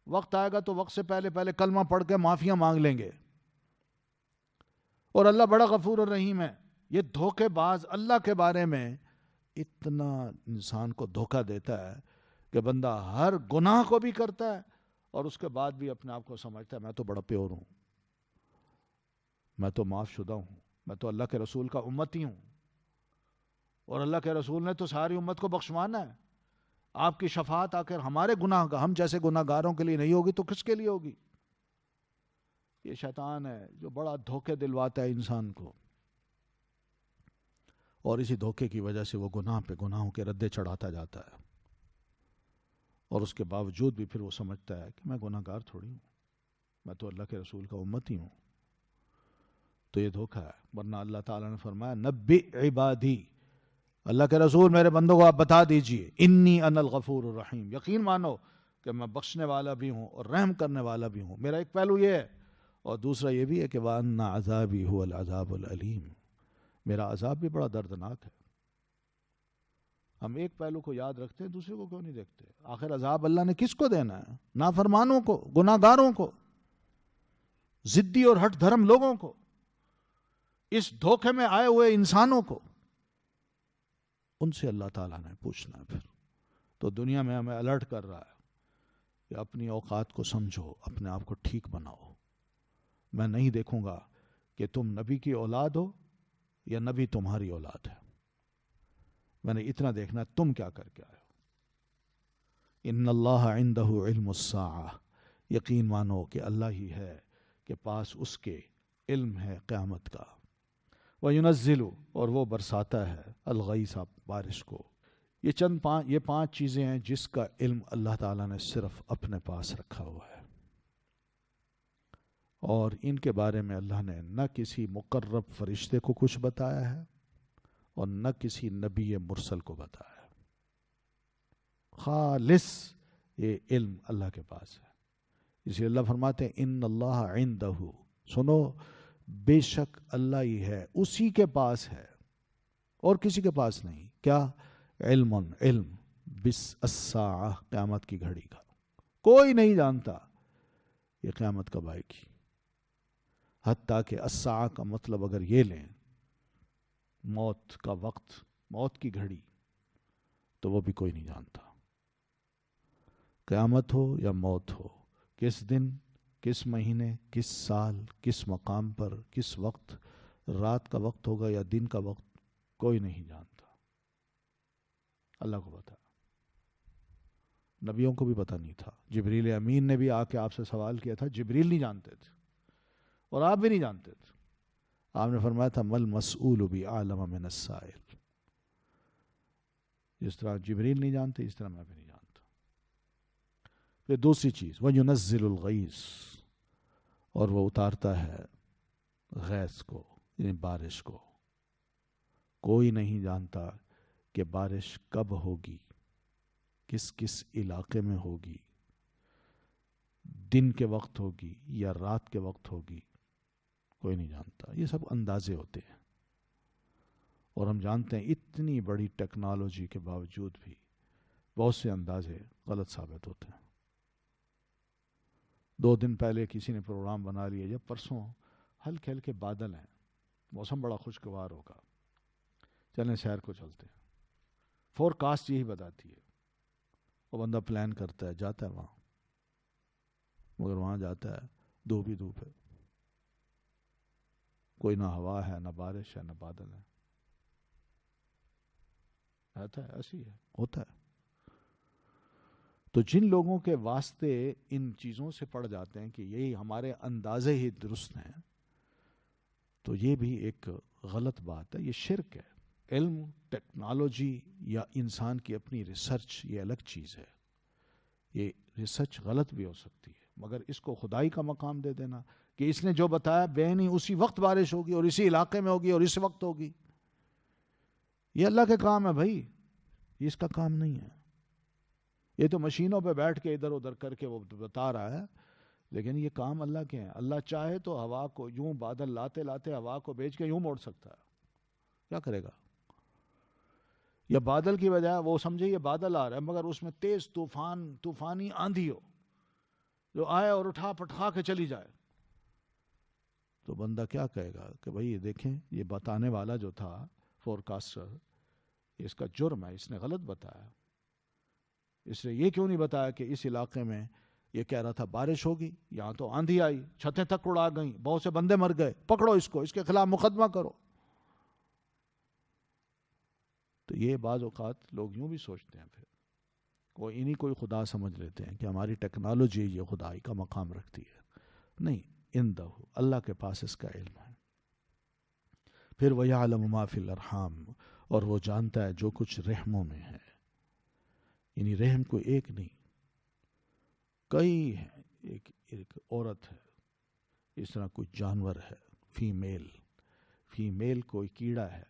وقت آئے گا تو وقت سے پہلے کلمہ پڑھ کے معافیاں مانگ لیں گے. اور اللہ بڑا غفور الرحیم ہے. یہ دھوکے باز اللہ کے بارے میں اتنا انسان کو دھوکہ دیتا ہے کہ بندہ ہر گناہ کو بھی کرتا ہے، اور اس کے بعد بھی اپنے آپ کو سمجھتا ہے میں تو بڑا پیور ہوں، میں تو معاف شدہ ہوں، میں تو اللہ کے رسول کا امتی ہوں، اور اللہ کے رسول نے تو ساری امت کو بخشوانا ہے. آپ کی شفاعت آ کر ہمارے گناہ کا، ہم جیسے گناہ گاروں کے لیے نہیں ہوگی تو کس کے لیے ہوگی؟ یہ شیطان ہے جو بڑا دھوکے دلواتا ہے انسان کو، اور اسی دھوکے کی وجہ سے وہ گناہ پہ گناہوں کے ردے چڑھاتا جاتا ہے. اور اس کے باوجود بھی پھر وہ سمجھتا ہے کہ میں گناہ گار تھوڑی ہوں، میں تو اللہ کے رسول کا امتی ہوں. تو یہ دھوکہ ہے. ورنہ اللہ تعالیٰ نے فرمایا نبی عبادی، اللہ کے رسول میرے بندوں کو آپ بتا دیجئے، انی انا الغفور الرحیم، یقین مانو کہ میں بخشنے والا بھی ہوں اور رحم کرنے والا بھی ہوں. میرا ایک پہلو یہ ہے، اور دوسرا یہ بھی ہے کہ وَأَنَّ عَذَابِي هُوَ الْعَذَابُ الْعَلِيمُ، میرا عذاب بھی بڑا دردناک ہے. ہم ایک پہلو کو یاد رکھتے ہیں، دوسرے کو کیوں نہیں دیکھتے؟ آخر عذاب اللہ نے کس کو دینا ہے؟ نافرمانوں کو، گناہ گاروں کو، ضدی اور ہٹ دھرم لوگوں کو، اس دھوکے میں آئے ہوئے انسانوں کو. ان سے اللہ تعالیٰ نے پوچھنا ہے. پھر تو دنیا میں ہمیں الرٹ کر رہا ہے کہ اپنی اوقات کو سمجھو، اپنے آپ کو ٹھیک بناؤ. میں نہیں دیکھوں گا کہ تم نبی کی اولاد ہو یا نبی تمہاری اولاد ہے. میں نے اتنا دیکھنا تم کیا کر کے آئے ہو. ان اللہ عندہ علم الساعہ، یقین مانو کہ اللہ ہی ہے کہ پاس اس کے علم ہے قیامت کا. وَيُنَزِّلُ، اور وہ برساتا ہے، الغیث، بارش کو. یہ پانچ چیزیں ہیں جس کا علم اللہ تعالیٰ نے صرف اپنے پاس رکھا ہوا ہے، اور ان کے بارے میں اللہ نے نہ کسی مقرب فرشتے کو کچھ بتایا ہے اور نہ کسی نبی مرسل کو بتایا ہے. خالص یہ علم اللہ کے پاس ہے. اس لیے اللہ فرماتے ہیں ان اللہ عندہ، سنو بے شک اللہ ہی ہے، اسی کے پاس ہے اور کسی کے پاس نہیں. کیا؟ علم بس الساعہ، قیامت کی گھڑی کا. کوئی نہیں جانتا یہ قیامت کب آئے گی. حتیٰ کہ الساعہ کا مطلب اگر یہ لیں موت کا وقت، موت کی گھڑی، تو وہ بھی کوئی نہیں جانتا. قیامت ہو یا موت ہو، کس دن، کس مہینے، کس سال، کس مقام پر، کس وقت، رات کا وقت ہوگا یا دن کا وقت، کوئی نہیں جانتا. اللہ کو پتا. نبیوں کو بھی پتا نہیں تھا. جبریل امین نے بھی آ کے آپ سے سوال کیا تھا، جبریل نہیں جانتے تھے اور آپ بھی نہیں جانتے تھے. آپ نے فرمایا تھا مل مسئول بعلم من السائل. جس طرح جبریل نہیں جانتے اس طرح میں بھی نہیں جانتا. پھر دوسری چیز وَيُنَزِّلُ الْغَيْثَ، اور وہ اتارتا ہے غیث کو، یعنی بارش کو. کوئی نہیں جانتا کہ بارش کب ہوگی، کس کس علاقے میں ہوگی، دن کے وقت ہوگی یا رات کے وقت ہوگی، کوئی نہیں جانتا. یہ سب اندازے ہوتے ہیں. اور ہم جانتے ہیں اتنی بڑی ٹیکنالوجی کے باوجود بھی بہت سے اندازے غلط ثابت ہوتے ہیں. 2 دن پہلے کسی نے پروگرام بنا لیا، جب پرسوں ہلکے ہلکے بادل ہیں، موسم بڑا خوشگوار ہوگا، چلیں سیر کو چلتے ہیں. فور کاسٹ یہی بتاتی ہے. وہ بندہ پلان کرتا ہے، جاتا ہے وہاں، مگر وہاں جاتا ہے دھوپ ہی دھوپ ہے، کوئی نہ ہوا ہے، نہ بارش ہے، نہ بادل ہے. رہتا ہے ایسی ہے، ہوتا ہے. تو جن لوگوں کے واسطے ان چیزوں سے پڑ جاتے ہیں کہ یہی ہمارے اندازے ہی درست ہیں، تو یہ بھی ایک غلط بات ہے، یہ شرک ہے. علم، ٹیکنالوجی یا انسان کی اپنی ریسرچ یہ الگ چیز ہے. یہ ریسرچ غلط بھی ہو سکتی ہے، مگر اس کو خدائی کا مقام دے دینا کہ اس نے جو بتایا بے نہیں اسی وقت بارش ہوگی اور اسی علاقے میں ہوگی اور اس وقت ہوگی، یہ اللہ کے کام ہے بھائی، یہ اس کا کام نہیں ہے. یہ تو مشینوں پہ بیٹھ کے ادھر ادھر کر کے وہ بتا رہا ہے، لیکن یہ کام اللہ کے ہیں. اللہ چاہے تو ہوا کو یوں بادل لاتے لاتے ہوا کو بیچ کے یوں موڑ سکتا ہے. کیا کرے گا؟ یا بادل کی بجائے وہ سمجھے یہ بادل آ رہا ہے مگر اس میں تیز طوفانی آندھی ہو جو آئے اور اٹھا پٹھا کے چلی جائے، تو بندہ کیا کہے گا کہ بھائی یہ دیکھیں یہ بتانے والا جو تھا فور کاسٹر، اس کا جرم ہے، اس نے غلط بتایا. اس نے یہ کیوں نہیں بتایا کہ اس علاقے میں یہ کہہ رہا تھا بارش ہوگی، یہاں تو آندھی آئی، چھتیں تک اڑا گئیں، بہت سے بندے مر گئے، پکڑو اس کو، اس کے خلاف مقدمہ کرو. تو یہ بعض اوقات لوگ یوں بھی سوچتے ہیں، پھر وہ انہی کوئی خدا سمجھ لیتے ہیں کہ ہماری ٹیکنالوجی یہ خدائی کا مقام رکھتی ہے. نہیں، اندہ اللہ کے پاس اس کا علم ہے. پھر وَيَعْلَمُ مَا فِي الْأَرْحَامِ، اور وہ جانتا ہے جو کچھ رحموں میں ہے. یعنی رحم کوئی ایک نہیں، کئی ہیں. ایک عورت ہے، اس طرح کوئی جانور ہے، فیمیل کوئی کیڑا ہے،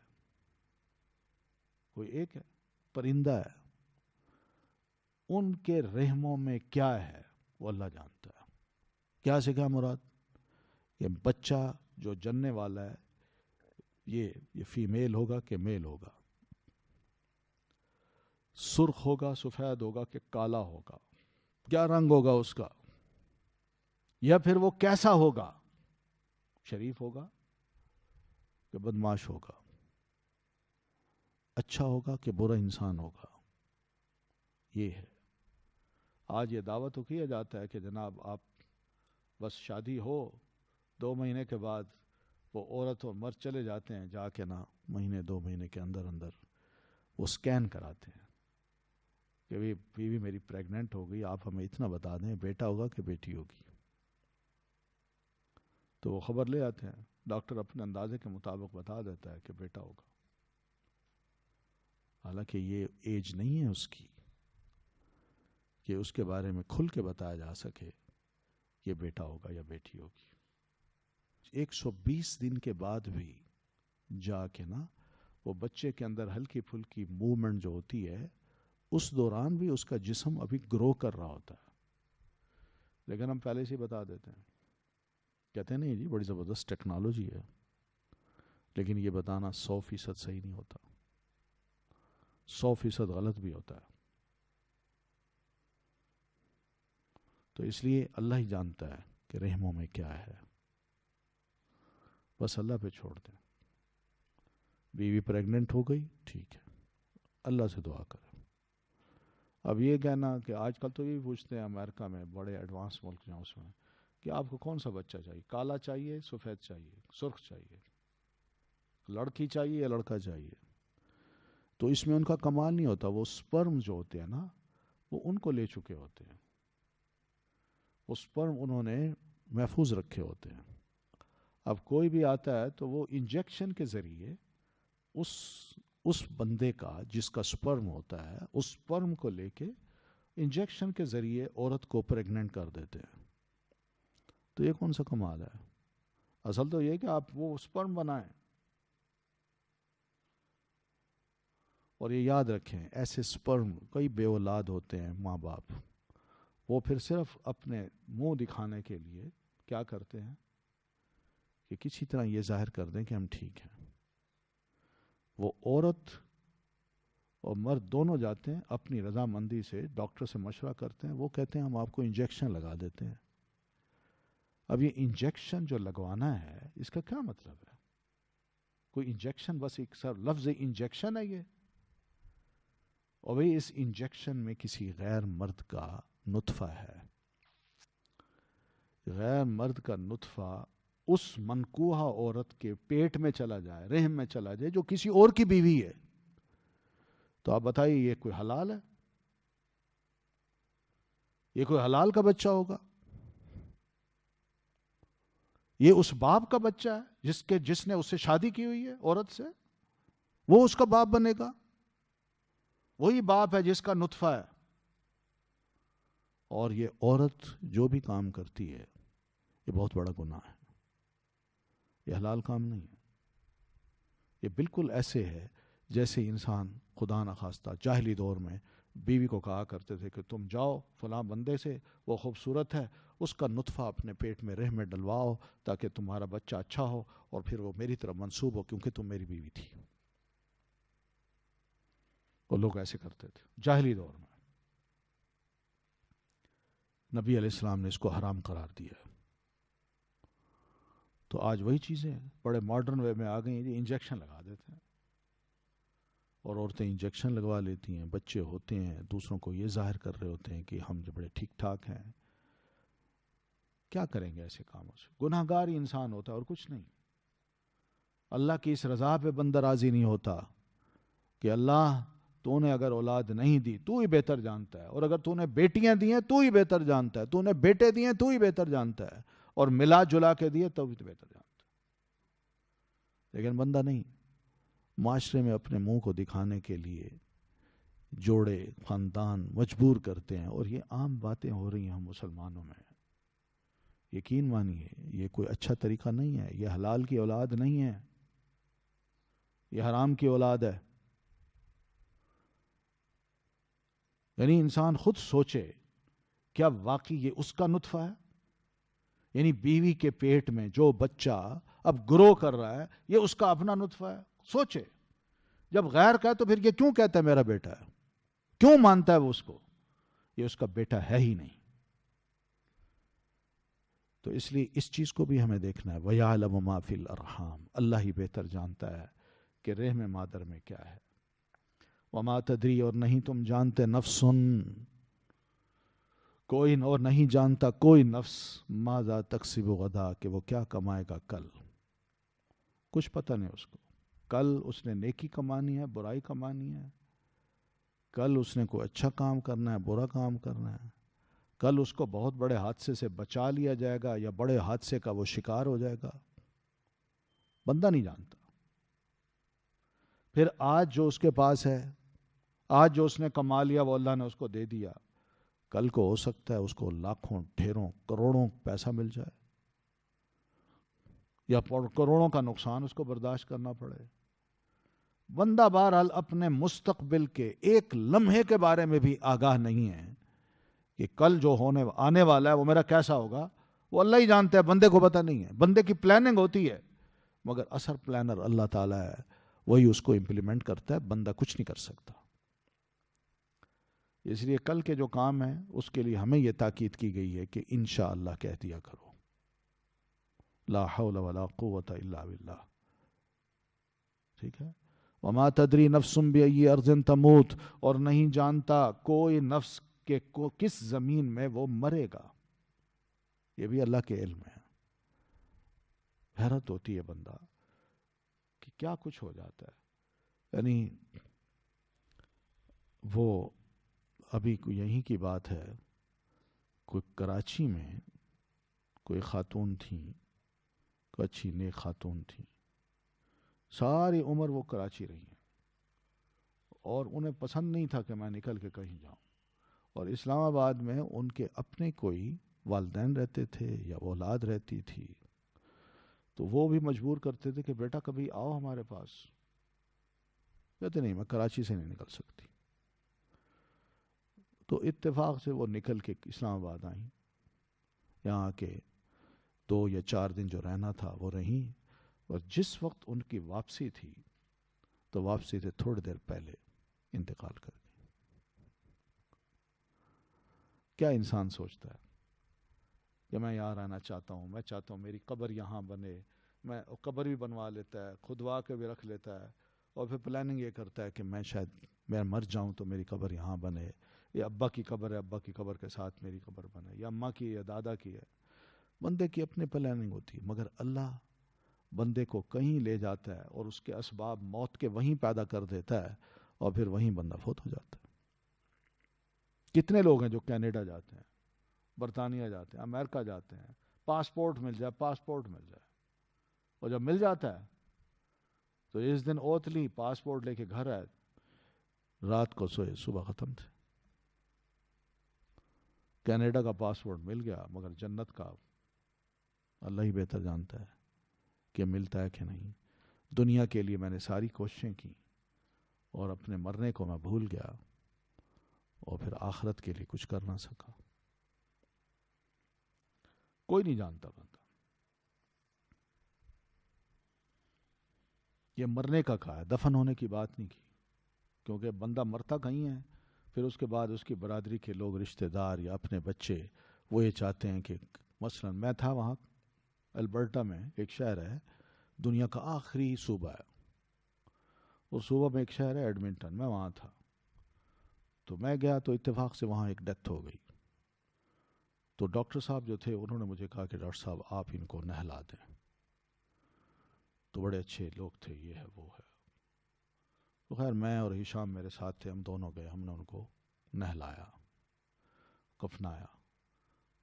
کوئی ایک ہے، پرندہ ہے. ان کے رحموں میں کیا ہے وہ اللہ جانتا ہے. کیا سے کیا مراد؟ کہ بچہ جو جننے والا ہے یہ فیمیل ہوگا کہ میل ہوگا، سرخ ہوگا، سفید ہوگا کہ کالا ہوگا، کیا رنگ ہوگا اس کا، یا پھر وہ کیسا ہوگا، شریف ہوگا کہ بدماش ہوگا، اچھا ہوگا کہ برا انسان ہوگا. یہ ہے. آج یہ دعویٰ تو کیا جاتا ہے کہ جناب آپ بس شادی ہو 2 مہینے کے بعد وہ عورت اور مرد چلے جاتے ہیں جا کے نا مہینے 2 مہینے کے اندر وہ سکین کراتے ہیں کہ بیوی میری پریگننٹ ہو گئی، آپ ہمیں اتنا بتا دیں بیٹا ہوگا کہ بیٹی ہوگی. تو وہ خبر لے آتے ہیں، ڈاکٹر اپنے اندازے کے مطابق بتا دیتا ہے کہ بیٹا ہوگا، حالانکہ یہ ایج نہیں ہے اس کی کہ اس کے بارے میں کھل کے بتایا جا سکے یہ بیٹا ہوگا یا بیٹی ہوگی. 120 دن کے بعد بھی جا کے نا وہ بچے کے اندر ہلکی پھلکی موومنٹ جو ہوتی ہے، اس دوران بھی اس کا جسم ابھی گرو کر رہا ہوتا ہے، لیکن ہم پہلے سے بتا دیتے ہیں، کہتے ہیں نہیں جی بڑی زبردست ٹیکنالوجی ہے، لیکن یہ بتانا 100% صحیح نہیں ہوتا، 100% غلط بھی ہوتا ہے. تو اس لیے اللہ ہی جانتا ہے کہ رحموں میں کیا ہے، بس اللہ پہ چھوڑ دیں. بیوی پریگننٹ ہو گئی، ٹھیک ہے، اللہ سے دعا کریں. اب یہ کہنا کہ آج کل تو یہ بھی پوچھتے ہیں امریکہ میں، بڑے ایڈوانس ملک جہاں اس میں، کہ آپ کو کون سا بچہ چاہیے، کالا چاہیے، سفید چاہیے، سرخ چاہیے، لڑکی چاہیے یا لڑکا چاہیے. تو اس میں ان کا کمال نہیں ہوتا، وہ سپرم جو ہوتے ہیں نا وہ ان کو لے چکے ہوتے ہیں، وہ سپرم انہوں نے محفوظ رکھے ہوتے ہیں. اب کوئی بھی آتا ہے تو وہ انجیکشن کے ذریعے اس بندے کا جس کا سپرم ہوتا ہے اس سپرم کو لے کے انجیکشن کے ذریعے عورت کو پریگننٹ کر دیتے ہیں. تو یہ کون سا کمال ہے؟ اصل تو یہ کہ آپ وہ سپرم بنائیں. اور یہ یاد رکھیں ایسے سپرم کئی بے اولاد ہوتے ہیں ماں باپ، وہ پھر صرف اپنے منہ دکھانے کے لیے کیا کرتے ہیں کہ کسی طرح یہ ظاہر کر دیں کہ ہم ٹھیک ہیں. وہ عورت اور مرد دونوں جاتے ہیں اپنی رضامندی سے ڈاکٹر سے مشورہ کرتے ہیں، وہ کہتے ہیں ہم آپ کو انجیکشن لگا دیتے ہیں. اب یہ انجیکشن جو لگوانا ہے اس کا کیا مطلب ہے؟ کوئی انجیکشن بس ایک سر لفظ انجیکشن ہے یہ؟ اور بھئی اس انجیکشن میں کسی غیر مرد کا نطفہ ہے، غیر مرد کا نطفہ اس منکوحہ عورت کے پیٹ میں چلا جائے، رحم میں چلا جائے جو کسی اور کی بیوی ہے، تو آپ بتائیے یہ کوئی حلال ہے؟ یہ کوئی حلال کا بچہ ہوگا؟ یہ اس باپ کا بچہ ہے جس نے اس سے شادی کی ہوئی ہے عورت سے، وہ اس کا باپ بنے گا؟ وہی باپ ہے جس کا نطفہ ہے. اور یہ عورت جو بھی کام کرتی ہے یہ بہت بڑا گناہ ہے، یہ حلال کام نہیں ہے. یہ بالکل ایسے ہے جیسے انسان خدا نخواستہ جاہلی دور میں بیوی کو کہا کرتے تھے کہ تم جاؤ فلاں بندے سے، وہ خوبصورت ہے، اس کا نطفہ اپنے پیٹ میں رحم میں ڈلواؤ تاکہ تمہارا بچہ اچھا ہو اور پھر وہ میری طرف منسوب ہو کیونکہ تم میری بیوی تھی. وہ لوگ ایسے کرتے تھے جاہلی دور میں. نبی علیہ السلام نے اس کو حرام قرار دیا. تو آج وہی چیزیں بڑے ماڈرن وے میں آ گئی ہیں، انجیکشن لگا دیتے ہیں اور عورتیں انجیکشن لگوا لیتی ہیں، بچے ہوتے ہیں، دوسروں کو یہ ظاہر کر رہے ہوتے ہیں کہ ہم جو بڑے ٹھیک ٹھاک ہیں. کیا کریں گے ایسے کاموں سے؟ گناہ گار ہی انسان ہوتا ہے اور کچھ نہیں. اللہ کی اس رضا پہ بندہ راضی نہیں ہوتا کہ اللہ تو نے اگر اولاد نہیں دی تو ہی بہتر جانتا ہے، اور اگر تو نے بیٹیاں دی ہیں تو ہی بہتر جانتا ہے، تو نے بیٹے دیے ہیں تو ہی بہتر جانتا ہے، اور ملا جلا کے دیے تو بھی تو بہتر جانتا ہے. لیکن بندہ نہیں، معاشرے میں اپنے منہ کو دکھانے کے لیے جوڑے خاندان مجبور کرتے ہیں، اور یہ عام باتیں ہو رہی ہیں ہم مسلمانوں میں. یقین مانیے یہ کوئی اچھا طریقہ نہیں ہے، یہ حلال کی اولاد نہیں ہے، یہ حرام کی اولاد ہے. یعنی انسان خود سوچے کیا واقعی یہ اس کا نطفہ ہے؟ یعنی بیوی کے پیٹ میں جو بچہ اب گرو کر رہا ہے یہ اس کا اپنا نطفہ ہے؟ سوچے. جب غیر کا ہے تو پھر یہ کیوں کہتا ہے میرا بیٹا ہے؟ کیوں مانتا ہے وہ اس کو؟ یہ اس کا بیٹا ہے ہی نہیں. تو اس لیے اس چیز کو بھی ہمیں دیکھنا ہے. وَيَعْلَمُ مَا فِي الْأَرْحَامِ، اللہ ہی بہتر جانتا ہے کہ رحم مادر میں کیا ہے. وَمَا تَدْرِي، اور نہیں تم جانتے، نفسن کوئی اور نہیں جانتا کوئی نفس ماذا تکسب غدا کہ وہ کیا کمائے گا کل. کچھ پتہ نہیں اس کو. کل اس نے نیکی کمانی ہے، برائی کمانی ہے. کل اس نے کوئی اچھا کام کرنا ہے، برا کام کرنا ہے. کل اس کو بہت بڑے حادثے سے بچا لیا جائے گا یا بڑے حادثے کا وہ شکار ہو جائے گا. بندہ نہیں جانتا. پھر آج جو اس کے پاس ہے، آج جو اس نے کما لیا وہ اللہ نے اس کو دے دیا. کل کو ہو سکتا ہے اس کو لاکھوں ڈھیروں کروڑوں پیسہ مل جائے یا کروڑوں کا نقصان اس کو برداشت کرنا پڑے. بندہ بہرحال اپنے مستقبل کے ایک لمحے کے بارے میں بھی آگاہ نہیں ہے کہ کل جو آنے والا ہے وہ میرا کیسا ہوگا. وہ اللہ ہی جانتا ہے، بندے کو پتہ نہیں ہے. بندے کی پلاننگ ہوتی ہے مگر اثر پلانر اللہ تعالیٰ ہے، وہی اس کو امپلیمنٹ کرتا ہے. بندہ کچھ نہیں کر سکتا. اس لیے کل کے جو کام ہیں اس کے لیے ہمیں یہ تاکید کی گئی ہے کہ انشاءاللہ کہہ دیا کرو، لا حول ولا قوت الا باللہ. ٹھیک ہے. وما تدری نفس بأی ارض تموت، اور نہیں جانتا کوئی نفس کہ کس زمین میں وہ مرے گا. یہ بھی اللہ کے علم ہے. حیرت ہوتی ہے بندہ کہ کیا کچھ ہو جاتا ہے. یعنی وہ ابھی یہیں کی بات ہے، کوئی کراچی میں کوئی خاتون تھیں، کوئی اچھی نیک خاتون تھیں. ساری عمر وہ کراچی رہی ہیں اور انہیں پسند نہیں تھا کہ میں نکل کے کہیں جاؤں. اور اسلام آباد میں ان کے اپنے کوئی والدین رہتے تھے یا اولاد رہتی تھی، تو وہ بھی مجبور کرتے تھے کہ بیٹا کبھی آؤ ہمارے پاس. کہتے نہیں، میں کراچی سے نہیں نکل سکتی. تو اتفاق سے وہ نکل کے اسلام آباد آئیں. یہاں کے 2 یا 4 دن جو رہنا تھا وہ رہیں، اور جس وقت ان کی واپسی تھی تو واپسی سے تھوڑی دیر پہلے انتقال کر گئی. کیا انسان سوچتا ہے کہ میں یہاں رہنا چاہتا ہوں، میں چاہتا ہوں میری قبر یہاں بنے. میں قبر بھی بنوا لیتا ہے، کھدوا کے بھی رکھ لیتا ہے، اور پھر پلاننگ یہ کرتا ہے کہ میں شاید میں مر جاؤں تو میری قبر یہاں بنے، یا ابا کی قبر ہے ابا کی قبر کے ساتھ میری قبر بنے، یا اماں کی یا دادا کی ہے. بندے کی اپنی پلاننگ ہوتی ہے، مگر اللہ بندے کو کہیں لے جاتا ہے اور اس کے اسباب موت کے وہیں پیدا کر دیتا ہے، اور پھر وہیں بندہ فوت ہو جاتا ہے. کتنے لوگ ہیں جو کینیڈا جاتے ہیں، برطانیہ جاتے ہیں، امریکہ جاتے ہیں، پاسپورٹ مل جائے، اور جب مل جاتا ہے تو اس دن اوتلی پاسپورٹ لے کے گھر آئے، رات کو سوئے صبح ختم تھے. کینیڈا کا پاسپورٹ مل گیا، مگر جنت کا اللہ ہی بہتر جانتا ہے کہ ملتا ہے کہ نہیں. دنیا کے لیے میں نے ساری کوششیں کی اور اپنے مرنے کو میں بھول گیا، اور پھر آخرت کے لیے کچھ کر نہ سکا. کوئی نہیں جانتا بندہ. یہ مرنے کا کہا ہے، دفن ہونے کی بات نہیں کی، کیونکہ بندہ مرتا کہیں ہے، پھر اس کے بعد اس کی برادری کے لوگ، رشتہ دار یا اپنے بچے، وہ یہ چاہتے ہیں کہ مثلا میں تھا وہاں البرٹا میں، ایک شہر ہے دنیا کا آخری صوبہ ہے، اور صوبہ میں ایک شہر ہے ایڈمنٹن، میں وہاں تھا. تو میں گیا تو اتفاق سے وہاں ایک ڈیتھ ہو گئی. تو ڈاکٹر صاحب جو تھے انہوں نے مجھے کہا کہ ڈاکٹر صاحب آپ ان کو نہلا دیں. تو بڑے اچھے لوگ تھے، یہ ہے وہ ہے. تو خیر میں اور ہشام میرے ساتھ تھے، ہم دونوں گئے، ہم نے ان کو نہلایا، کفنایا.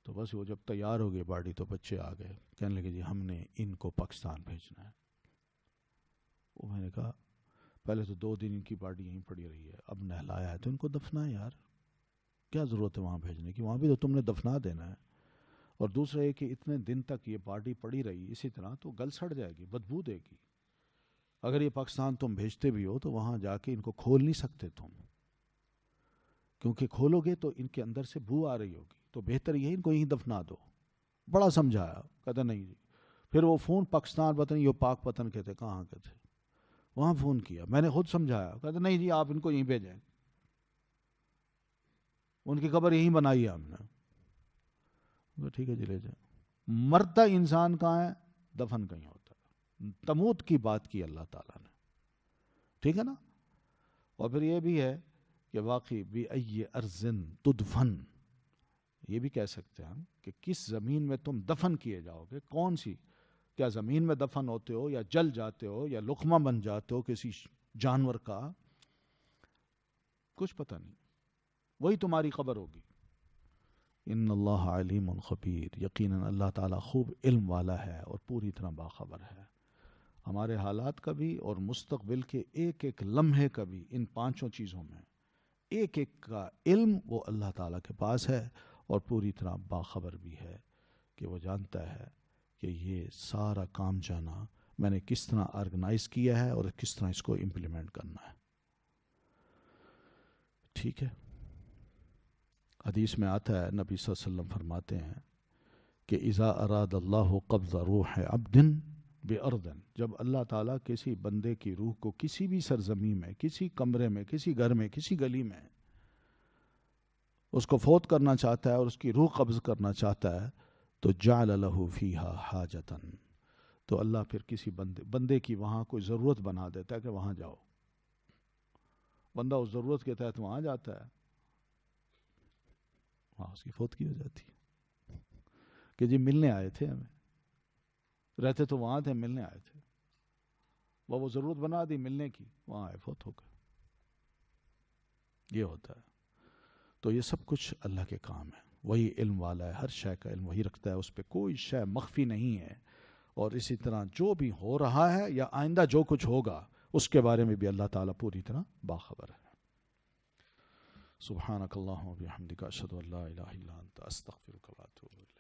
تو بس وہ جب تیار ہو گئی باڈی تو بچے آ گئے، کہنے لگے جی ہم نے ان کو پاکستان بھیجنا ہے. وہ میں نے کہا پہلے تو 2 دن ان کی باڈی یہیں پڑی رہی ہے، اب نہلایا ہے تو ان کو دفنائیں یار، کیا ضرورت ہے وہاں بھیجنے کی، وہاں بھی تو تم نے دفنا دینا ہے. اور دوسرا یہ کہ اتنے دن تک یہ باڈی پڑی رہی اسی طرح تو گل سڑ جائے گی، بدبو دے گی. اگر یہ پاکستان تم بھیجتے بھی ہو تو وہاں جا کے ان کو کھول نہیں سکتے تم، کیونکہ کھولو گے تو ان کے اندر سے بو آ رہی ہوگی، تو بہتر یہ ان کو یہیں دفنا دو. بڑا سمجھایا، کہتا نہیں جی. پھر وہ فون پاکستان پتہ نہیں، یہ پاک پتن کے تھے کہاں کے تھے، وہاں فون کیا، میں نے خود سمجھایا، کہتا نہیں جی آپ ان کو یہیں بھیجیں، ان کی قبر یہیں بنائی ہے ہم نے. ٹھیک ہے جی لے جائیں. مرتا انسان کہاں ہے، دفن کہیں ہوتا ہے. تموت کی بات کی اللہ تعالیٰ نے، ٹھیک ہے نا. اور پھر یہ بھی ہے کہ واقعی بِأَيِّ أَرْضٍ تُدْفَنْ، یہ بھی کہہ سکتے ہیں ہم کہ کس زمین میں تم دفن کیے جاؤ گے، کون سی، کیا زمین میں دفن ہوتے ہو یا جل جاتے ہو یا لقمہ بن جاتے ہو کسی جانور کا، کچھ پتہ نہیں، وہی تمہاری قبر ہوگی۔ ان اللہ علیم خبیر، یقیناً اللہ تعالیٰ خوب علم والا ہے اور پوری طرح باخبر ہے ہمارے حالات کا بھی اور مستقبل کے ایک ایک لمحے کا بھی۔ ان پانچوں چیزوں میں ایک ایک کا علم وہ اللہ تعالیٰ کے پاس ہے اور پوری طرح باخبر بھی ہے کہ وہ جانتا ہے کہ یہ سارا کام جانا میں نے کس طرح آرگنائز کیا ہے اور کس طرح اس کو امپلیمنٹ کرنا ہے۔ ٹھیک ہے، حدیث میں آتا ہے، نبی صلی اللہ علیہ وسلم فرماتے ہیں کہ اذا اراد اللہ قبض روح عبد بارض، جب اللہ تعالیٰ کسی بندے کی روح کو کسی بھی سرزمین میں، کسی کمرے میں، کسی گھر میں، کسی گلی میں اس کو فوت کرنا چاہتا ہے اور اس کی روح قبض کرنا چاہتا ہے، تو جعل له فیہا حاجتا، تو اللہ پھر کسی بندے کی وہاں کوئی ضرورت بنا دیتا ہے کہ وہاں جاؤ۔ بندہ اس ضرورت کے تحت وہاں جاتا ہے، وہاں اس کی فوت کی ہو جاتی ہے کہ جی ملنے آئے تھے، ہمیں رہتے تو وہاں تھے، ملنے آئے تھے، وہ ضرورت بنا دی ملنے کی، وہاں آئے، فوت ہو گئے۔ یہ ہوتا ہے۔ تو یہ سب کچھ اللہ کے کام ہے، وہی علم والا ہے، ہر شے کا علم وہی رکھتا ہے، اس پہ کوئی شے مخفی نہیں ہے۔ اور اسی طرح جو بھی ہو رہا ہے یا آئندہ جو کچھ ہوگا اس کے بارے میں بھی اللہ تعالیٰ پوری طرح باخبر ہے۔ سبحانک اللہم و بحمدک، اشہد ان لا الہ الا انت، استغفرک و اتوب الیک۔